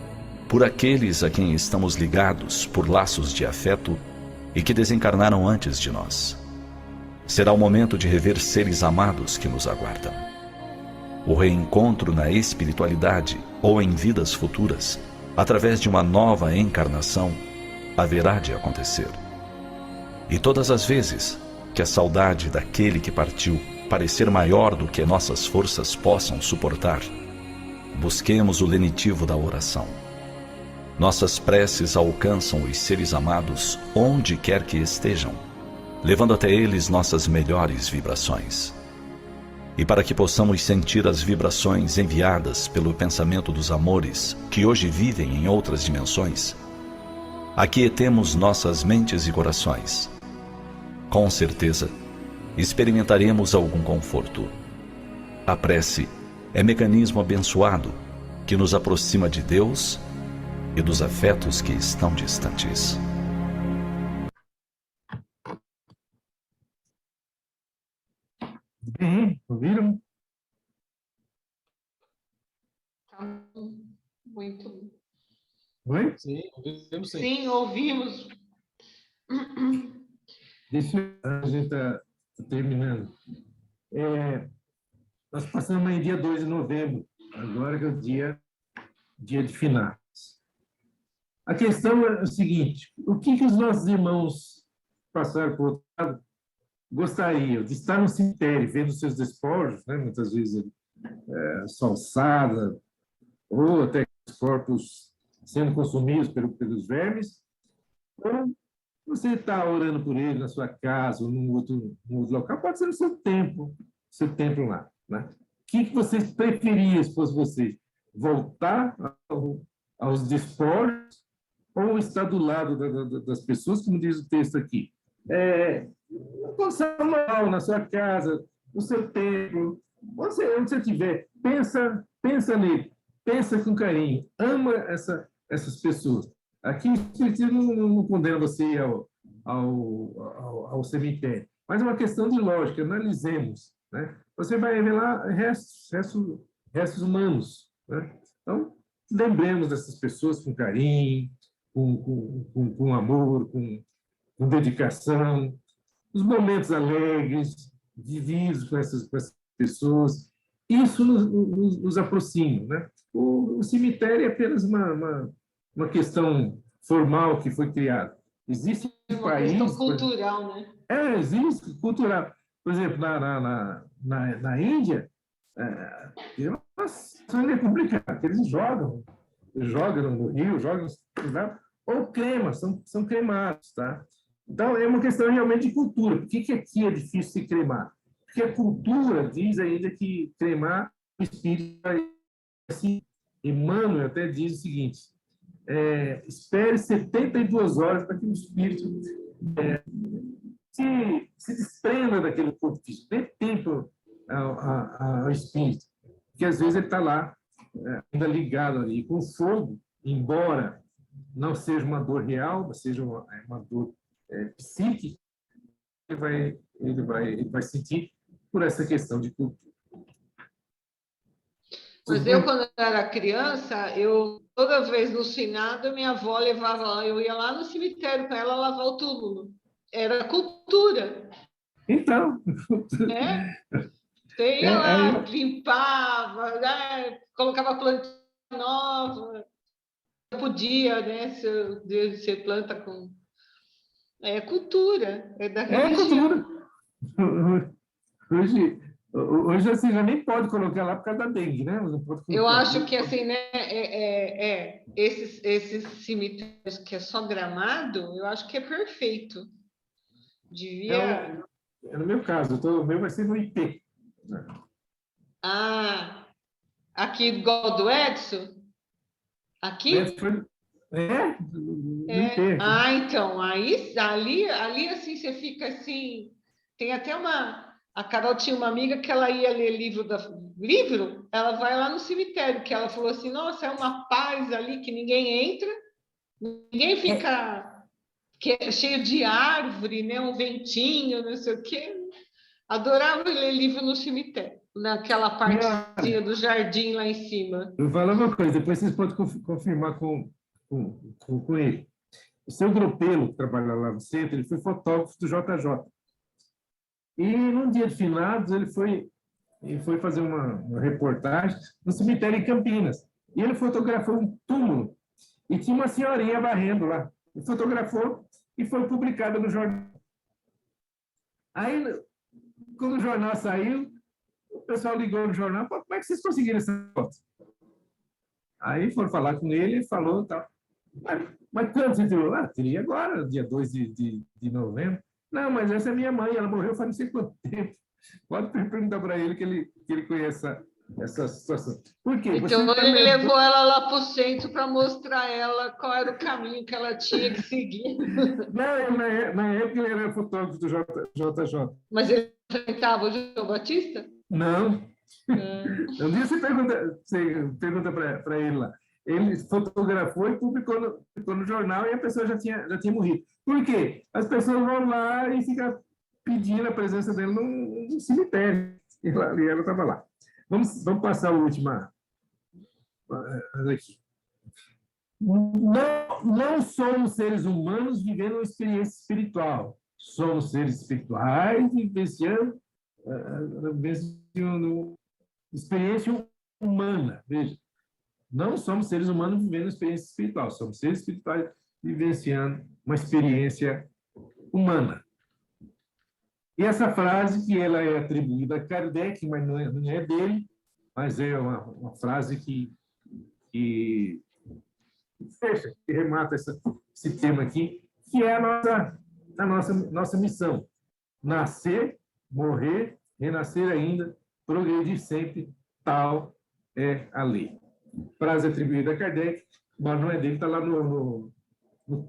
por aqueles a quem estamos ligados por laços de afeto e que desencarnaram antes de nós. Será o momento de rever seres amados que nos aguardam. O reencontro na espiritualidade ou em vidas futuras, através de uma nova encarnação, haverá de acontecer. E todas as vezes que a saudade daquele que partiu parecer maior do que nossas forças possam suportar, busquemos o lenitivo da oração. Nossas preces alcançam os seres amados onde quer que estejam, levando até eles nossas melhores vibrações. E para que possamos sentir as vibrações enviadas pelo pensamento dos amores que hoje vivem em outras dimensões, aquietemos nossas mentes e corações. Com certeza, experimentaremos algum conforto. A prece é mecanismo abençoado que nos aproxima de Deus e dos afetos que estão distantes. Ouviram? Muito. Oi? Sim, ouvimos sim. Sim, ouvimos. Deixa a gente tá terminando. Nós passamos em dia 2 de novembro, agora que é o dia de finados. A questão é o seguinte: o que os nossos irmãos passaram por outro lado gostariam? De estar no cemitério, vendo seus despojos, né? Muitas vezes salsada, ou até os corpos sendo consumidos pelos vermes, ou você está orando por ele na sua casa ou num outro local, pode ser no seu templo lá, né? O que vocês preferiam, se fosse vocês? Voltar aos despojos ou estar do lado das pessoas, como diz o texto aqui? Uma condição normal, na sua casa, no seu templo, onde você estiver, pensa nele, pensa com carinho, ama essas pessoas. Aqui o Espiritismo não condena você ao cemitério, mas é uma questão de lógica, analisemos, né? Você vai ver lá restos humanos, né? Então, lembremos dessas pessoas com carinho, com amor, com dedicação, os momentos alegres, vividos com essas pessoas. Isso nos aproxima, né? O cemitério é apenas uma questão formal que foi criada. Existe uma questão cultural, né? Existe cultural. Por exemplo, na Índia, é complicado. Eles jogam no rio, jogam ou cremam, são cremados, tá? Então, é uma questão realmente de cultura. Por que aqui é difícil se cremar? Porque a cultura diz ainda que cremar o espírito assim. Emmanuel até diz o seguinte: espere 72 horas para que o espírito se desprenda daquele corpo físico. Dê tempo ao espírito, porque às vezes ele está lá, ainda ligado ali, com fogo, embora não seja uma dor real, mas seja uma dor psíquica, ele vai sentir por essa questão de cultura. Mas quando era criança, toda vez no finado, minha avó levava, eu ia lá no cemitério com ela lavar o túmulo. Era cultura. Então. Você ia lá, limpava, né? Colocava planta nova. Podia, né? Você planta com... É cultura, é da religião. Cultura. Hoje você já nem pode colocar lá por causa da dengue, né? Eu acho que assim, né? Esses cemitérios que é só gramado, eu acho que é perfeito. Devia. É no meu caso, o meu vai ser no IP. Aqui igual do Edson? Aqui? No IP. Então, ali assim, você fica assim. Tem até uma. A Carol tinha uma amiga que ela ia ler livro, ela vai lá no cemitério, que ela falou assim, nossa, é uma paz ali que ninguém entra, ninguém fica cheio de árvore, né, um ventinho, não sei o quê. Adorava ler livro no cemitério, naquela partezinha do jardim lá em cima. Eu vou falar uma coisa, depois vocês podem confirmar com ele. O seu Gropelo, que trabalha lá no centro, ele foi fotógrafo do JJ. E, num dia de finados, ele foi fazer uma reportagem no cemitério em Campinas. E ele fotografou um túmulo. E tinha uma senhorinha varrendo lá. Ele fotografou e foi publicado no jornal. Aí, quando o jornal saiu, o pessoal ligou no jornal, como é que vocês conseguiram essa foto? Aí foram falar com ele, ele falou, tal. Mas quando você tirou? Tirei agora, dia 2 de novembro. Não, mas essa é minha mãe, ela morreu faz não sei quanto tempo. Pode perguntar para ele que ele conhece essa situação. Por quê? Então, ele levou ela lá para o centro para mostrar ela qual era o caminho que ela tinha que seguir. Não, na época ele era fotógrafo do JJ. Mas ele enfrentava o João Batista? Não. Um dia você pergunta para ele lá. Ele fotografou e publicou no jornal e a pessoa já tinha morrido. Por quê? As pessoas vão lá e ficam pedindo a presença dele no cemitério. E ela estava lá. Vamos passar a última. Aqui. Não somos seres humanos vivendo uma experiência espiritual. Somos seres espirituais vivenciando experiência humana. Veja, não somos seres humanos vivendo uma experiência espiritual. Somos seres espirituais vivenciando uma experiência humana. E essa frase, que ela é atribuída a Kardec, mas não é dele, mas é uma frase que fecha, que remata esse tema aqui, que é a nossa missão. Nascer, morrer, renascer ainda, progredir sempre, tal é a lei. Frase atribuída a Kardec, mas não é dele, está lá no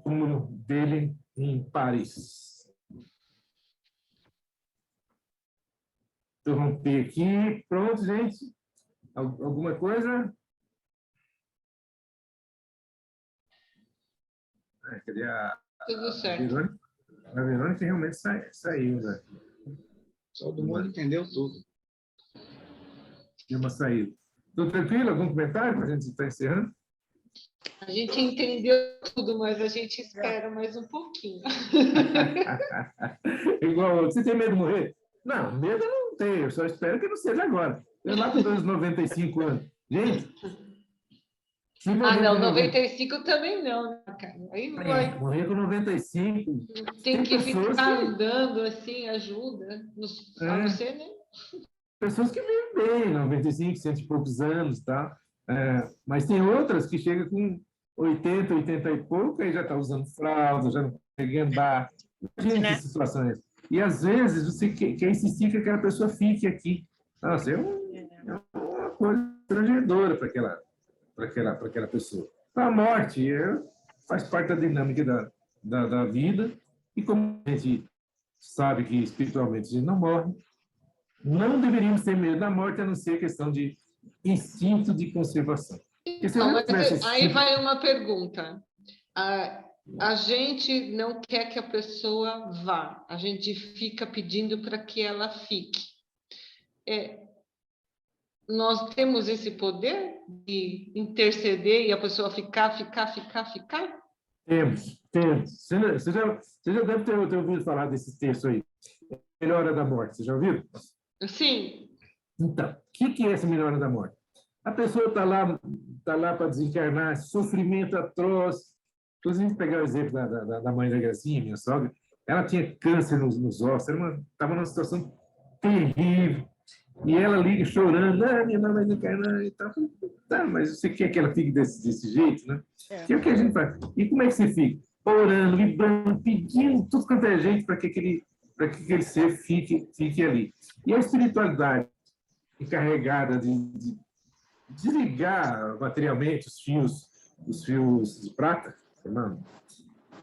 túmulo dele em Paris. Interromper aqui. Pronto, gente? Alguma coisa? Cadê Tudo certo. Verônica? A Verônica realmente saiu, né? Todo mundo entendeu tudo. Deu uma saída. Tudo tranquilo? Algum comentário para a gente estar encerrando? A gente entendeu tudo, mas a gente espera mais um pouquinho. Igual, você tem medo de morrer? Não, medo eu não tenho, eu só espero que não seja agora. Eu lá com os 95 anos. Gente, não, 95 também não, né, cara? Aí não vai. Morrer com 95. Tem que pessoas ficar andando assim, ajuda. A você, né? Pessoas que vivem bem, 95, 100 e poucos anos, tá? Mas tem outras que chegam com 80, 80 e pouco, aí já está usando fralda, já não consegue andar. Imagina que situações. E, às vezes, você quer insistir que aquela pessoa fique aqui. Nossa, é uma coisa constrangedora para aquela pessoa. Então, a morte faz parte da dinâmica da vida, e como a gente sabe que espiritualmente a gente não morre, não deveríamos ter medo da morte, a não ser questão de instinto de conservação. Aí vai uma pergunta. A gente não quer que a pessoa vá, a gente fica pedindo para que ela fique. Nós temos esse poder de interceder e a pessoa ficar? Temos. Você já deve ter ouvido falar desse texto aí. Melhora da morte, você já ouviu? Sim. Então, o que é essa melhora da morte? A pessoa está lá para desencarnar, sofrimento atroz. Inclusive, pegar o exemplo da mãe da Gracinha, minha sogra, ela tinha câncer nos ossos, estava numa situação terrível. E ela liga chorando, minha mãe vai desencarnar e tal. Tá, mas você quer que ela fique desse jeito, né? Que é o que a gente faz. E como é que você fica? Orando, vibrando, pedindo tudo quanto é jeito para que aquele ser fique ali. E a espiritualidade encarregada de desligar materialmente os fios de prata,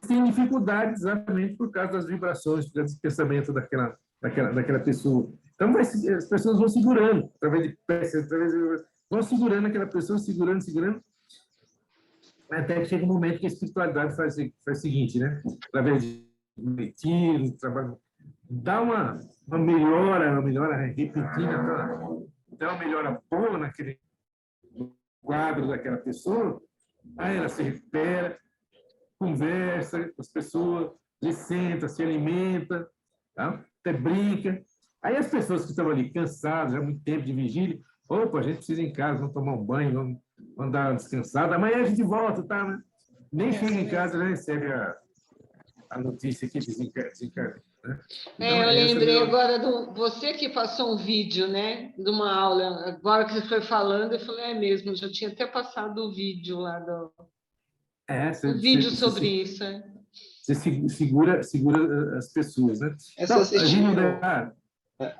tem dificuldade exatamente por causa das vibrações, por causa do pensamento daquela pessoa. Então, as pessoas vão segurando, através de peças, vão segurando aquela pessoa, segurando, até que chega um momento que a espiritualidade faz o seguinte, né? Através de retiro, trabalho, dá uma melhora repentina, dá uma melhora boa naquele quadro daquela pessoa, aí ela se recupera, conversa com as pessoas, se senta, se alimenta, tá? Até brinca. Aí as pessoas que estão ali cansadas, já há muito tempo de vigília, a gente precisa ir em casa, vamos tomar um banho, vamos dar uma descansada, amanhã a gente volta, tá? Né? Nem chega em casa, já recebe a notícia que desencarnou. Né? Então, eu lembrei agora você que passou um vídeo, né, de uma aula, agora que você foi falando, eu falei, mesmo, já tinha até passado o vídeo lá vídeo sobre isso. Você segura as pessoas, né?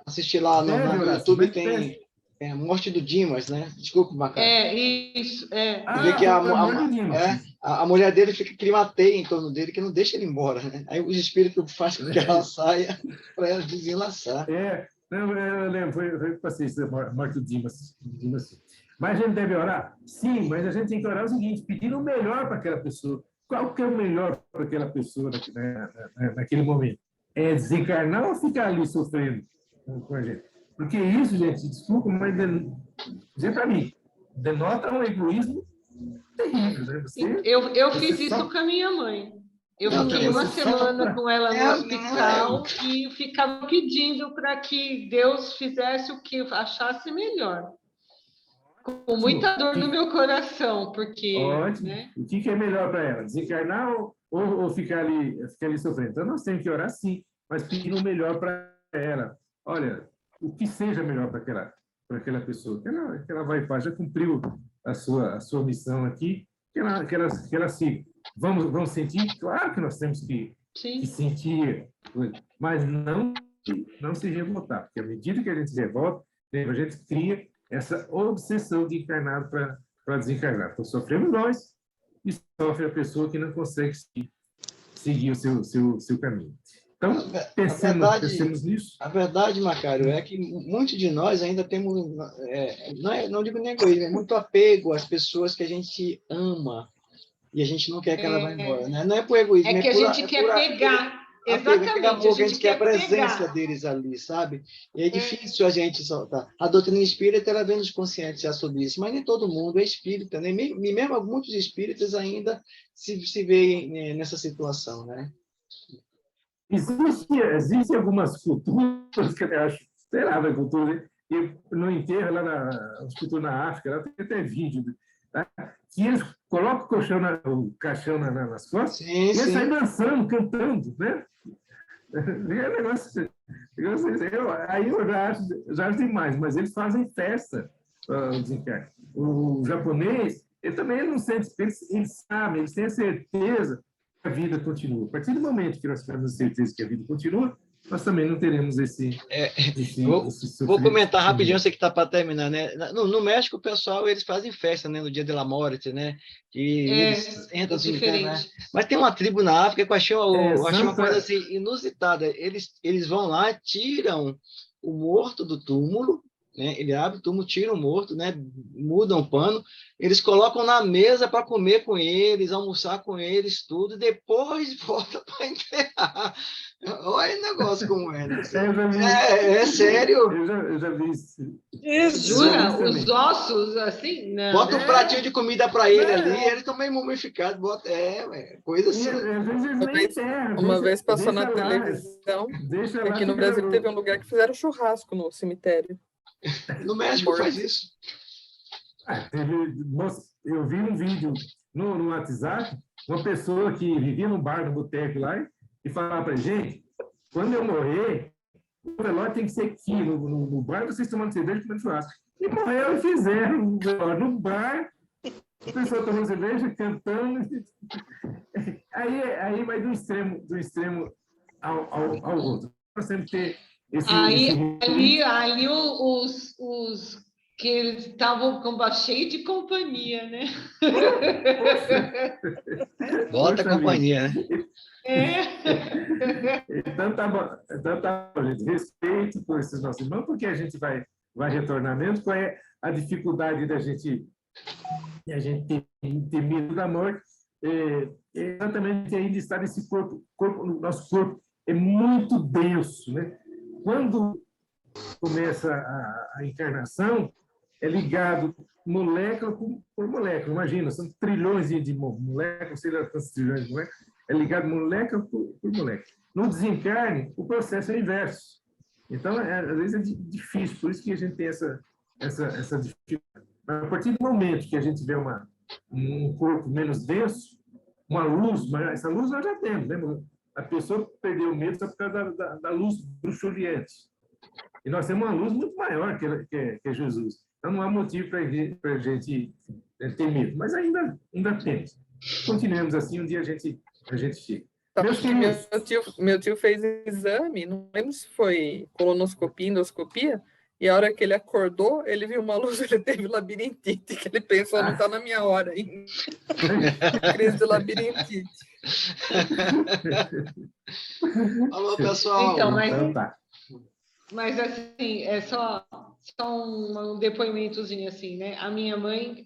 Assistir lá no YouTube, tem a morte do Dimas, né? Desculpa, Macari. Isso. Vê que a mulher dele fica climateia em torno dele, que não deixa ele embora, né? Aí os espíritos fazem com que ela saia para ela desenlaçar. Eu lembro, foi passei isso, a morte do Dimas. Mas a gente deve orar? Sim, mas a gente tem que orar o seguinte, pedindo o melhor para aquela pessoa. Qual que é o melhor para aquela pessoa naquele momento? É desencarnar ou ficar ali sofrendo com a gente? Porque isso, gente, desculpa, mas dizer para mim, denota um egoísmo terrível, né? Eu fiz você isso só- com a minha mãe. Eu Não, fiquei uma você só- semana com ela no É, hospital e ficava pedindo para que Deus fizesse o que eu achasse melhor. Com muita dor no meu coração, porque, Ótimo. né? O que é melhor para ela? Desencarnar ou ficar ali sofrendo? Então, nós temos que orar sim, mas pedir o melhor para ela. Olha, o que seja melhor para aquela pessoa, que ela vai fazer, já cumpriu a sua missão aqui, que ela siga. Vamos sentir? Claro que nós temos que sentir, mas não se revoltar, porque à medida que a gente se revolta, a gente cria essa obsessão de encarnado para desencarnar. Então, sofremos nós e sofre a pessoa que não consegue seguir o seu caminho. Então, pensemos nisso. A verdade, Macário, é que muitos de nós ainda temos, não digo nem egoísmo, é muito apego às pessoas que a gente ama e a gente não quer que ela vá embora. Né? Não é por egoísmo, É que a gente quer pegar. Exatamente, amor, a gente quer a presença deles ali, sabe? E é difícil a gente soltar. A doutrina espírita, ela vem nos conscientizar sobre isso, mas nem todo mundo é espírita, né? E mesmo muitos espíritas ainda se veem nessa situação, né? Existem algumas culturas que eu acho, sei lá, da cultura, né? E no enterro, lá nas culturas na África, lá tem até vídeo, tá? Que eles colocam o caixão nas costas e eles saem dançando, cantando, né? Aí eu já acho demais, mas eles fazem festa para o desencarne. O japonês, ele também não sente, eles sabem, eles têm a certeza que a vida continua. A partir do momento que nós temos a certeza que a vida continua, nós também não teremos esse Vou comentar rapidinho, eu sei que está para terminar, né? No México, o pessoal, eles fazem festa, né? No Dia de la Morte, né? E eles entram assim, né? Mas tem uma tribo na África que eu achei uma coisa assim, inusitada. Eles vão lá, tiram o morto do túmulo, né? Ele abre o túmulo, tira o morto, né? Mudam o pano, eles colocam na mesa para comer com eles, almoçar com eles, tudo, e depois volta para enterrar. Olha o negócio como é, né? É sério. Eu já vi isso. Jura? Os ossos, assim? Não. Bota um pratinho de comida para ele ali, ele também mumificado, bota, coisa assim. Uma vez passou na televisão, aqui no Brasil teve um lugar que fizeram churrasco no cemitério. No México faz isso. Eu vi um vídeo no WhatsApp, uma pessoa que vivia no bar, no boteco lá, e falava para gente, quando eu morrer, o velório tem que ser aqui, no bar, vocês tomando cerveja e comendo churrasco. E morreu e fizeram no bar, a pessoa tomando cerveja, cantando. Aí vai do extremo ao outro. Nós temos que ter ali os que eles estavam cheio de companhia, né? Bota a companhia, né? Então tá bom, gente. Respeito por esses nossos irmãos, porque a gente vai retornar mesmo. Qual é a dificuldade da gente ter medo da morte? Exatamente ainda estar nesse corpo, nosso corpo é muito denso, né? Quando começa a encarnação, é ligado molécula por molécula. Imagina, são trilhões de moléculas, sei lá quantos trilhões de moléculas, é ligado molécula por molécula. No desencarne, o processo é inverso. Então, às vezes é difícil, por isso que a gente tem essa dificuldade. Mas a partir do momento que a gente vê um corpo menos denso, uma luz, mas essa luz nós já temos, né? A pessoa perdeu o medo só por causa da luz bruxuriante. E nós temos uma luz muito maior que é Jesus. Então, não há motivo para a gente ter medo. Mas ainda temos. Continuemos assim, um dia a gente chega. Meu tio fez exame, não lembro se foi colonoscopia, endoscopia, e a hora que ele acordou, ele viu uma luz, ele teve labirintite, que ele pensou, não está na minha hora ainda. Crise de labirintite. Alô, pessoal. Então, mas assim, é só um depoimentozinho assim, né? A minha mãe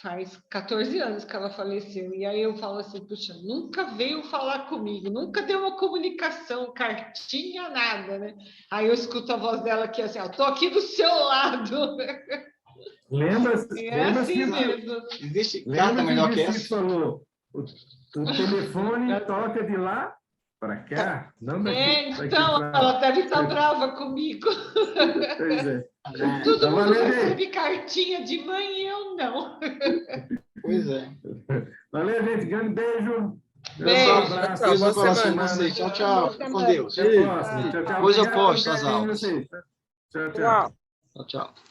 faz 14 anos que ela faleceu, e aí eu falo assim, puxa, nunca veio falar comigo, nunca deu uma comunicação, cartinha, nada, né? Aí eu escuto a voz dela aqui assim, ó, tô aqui do seu lado. Lembra-se É assim que mesmo. Existe lembra carta que melhor o que Recife essa? falou, o telefone toca de lá para cá, não daqui Então, para ela lá. deve estar brava comigo. Pois é. Todo Tá mundo valendo aí. recebe cartinha de mãe e eu não. Pois é. Valeu, gente. Grande beijo. Beijo. Um abraço. Tchau, Beijo no boa coração de semana. vocês. Tchau, tchau. Fica com Deus. Até a próxima. Tchau, tchau. Depois eu Obrigado pelo posto as carinho de aulas. vocês. Tchau, tchau. Uau. Tchau, tchau.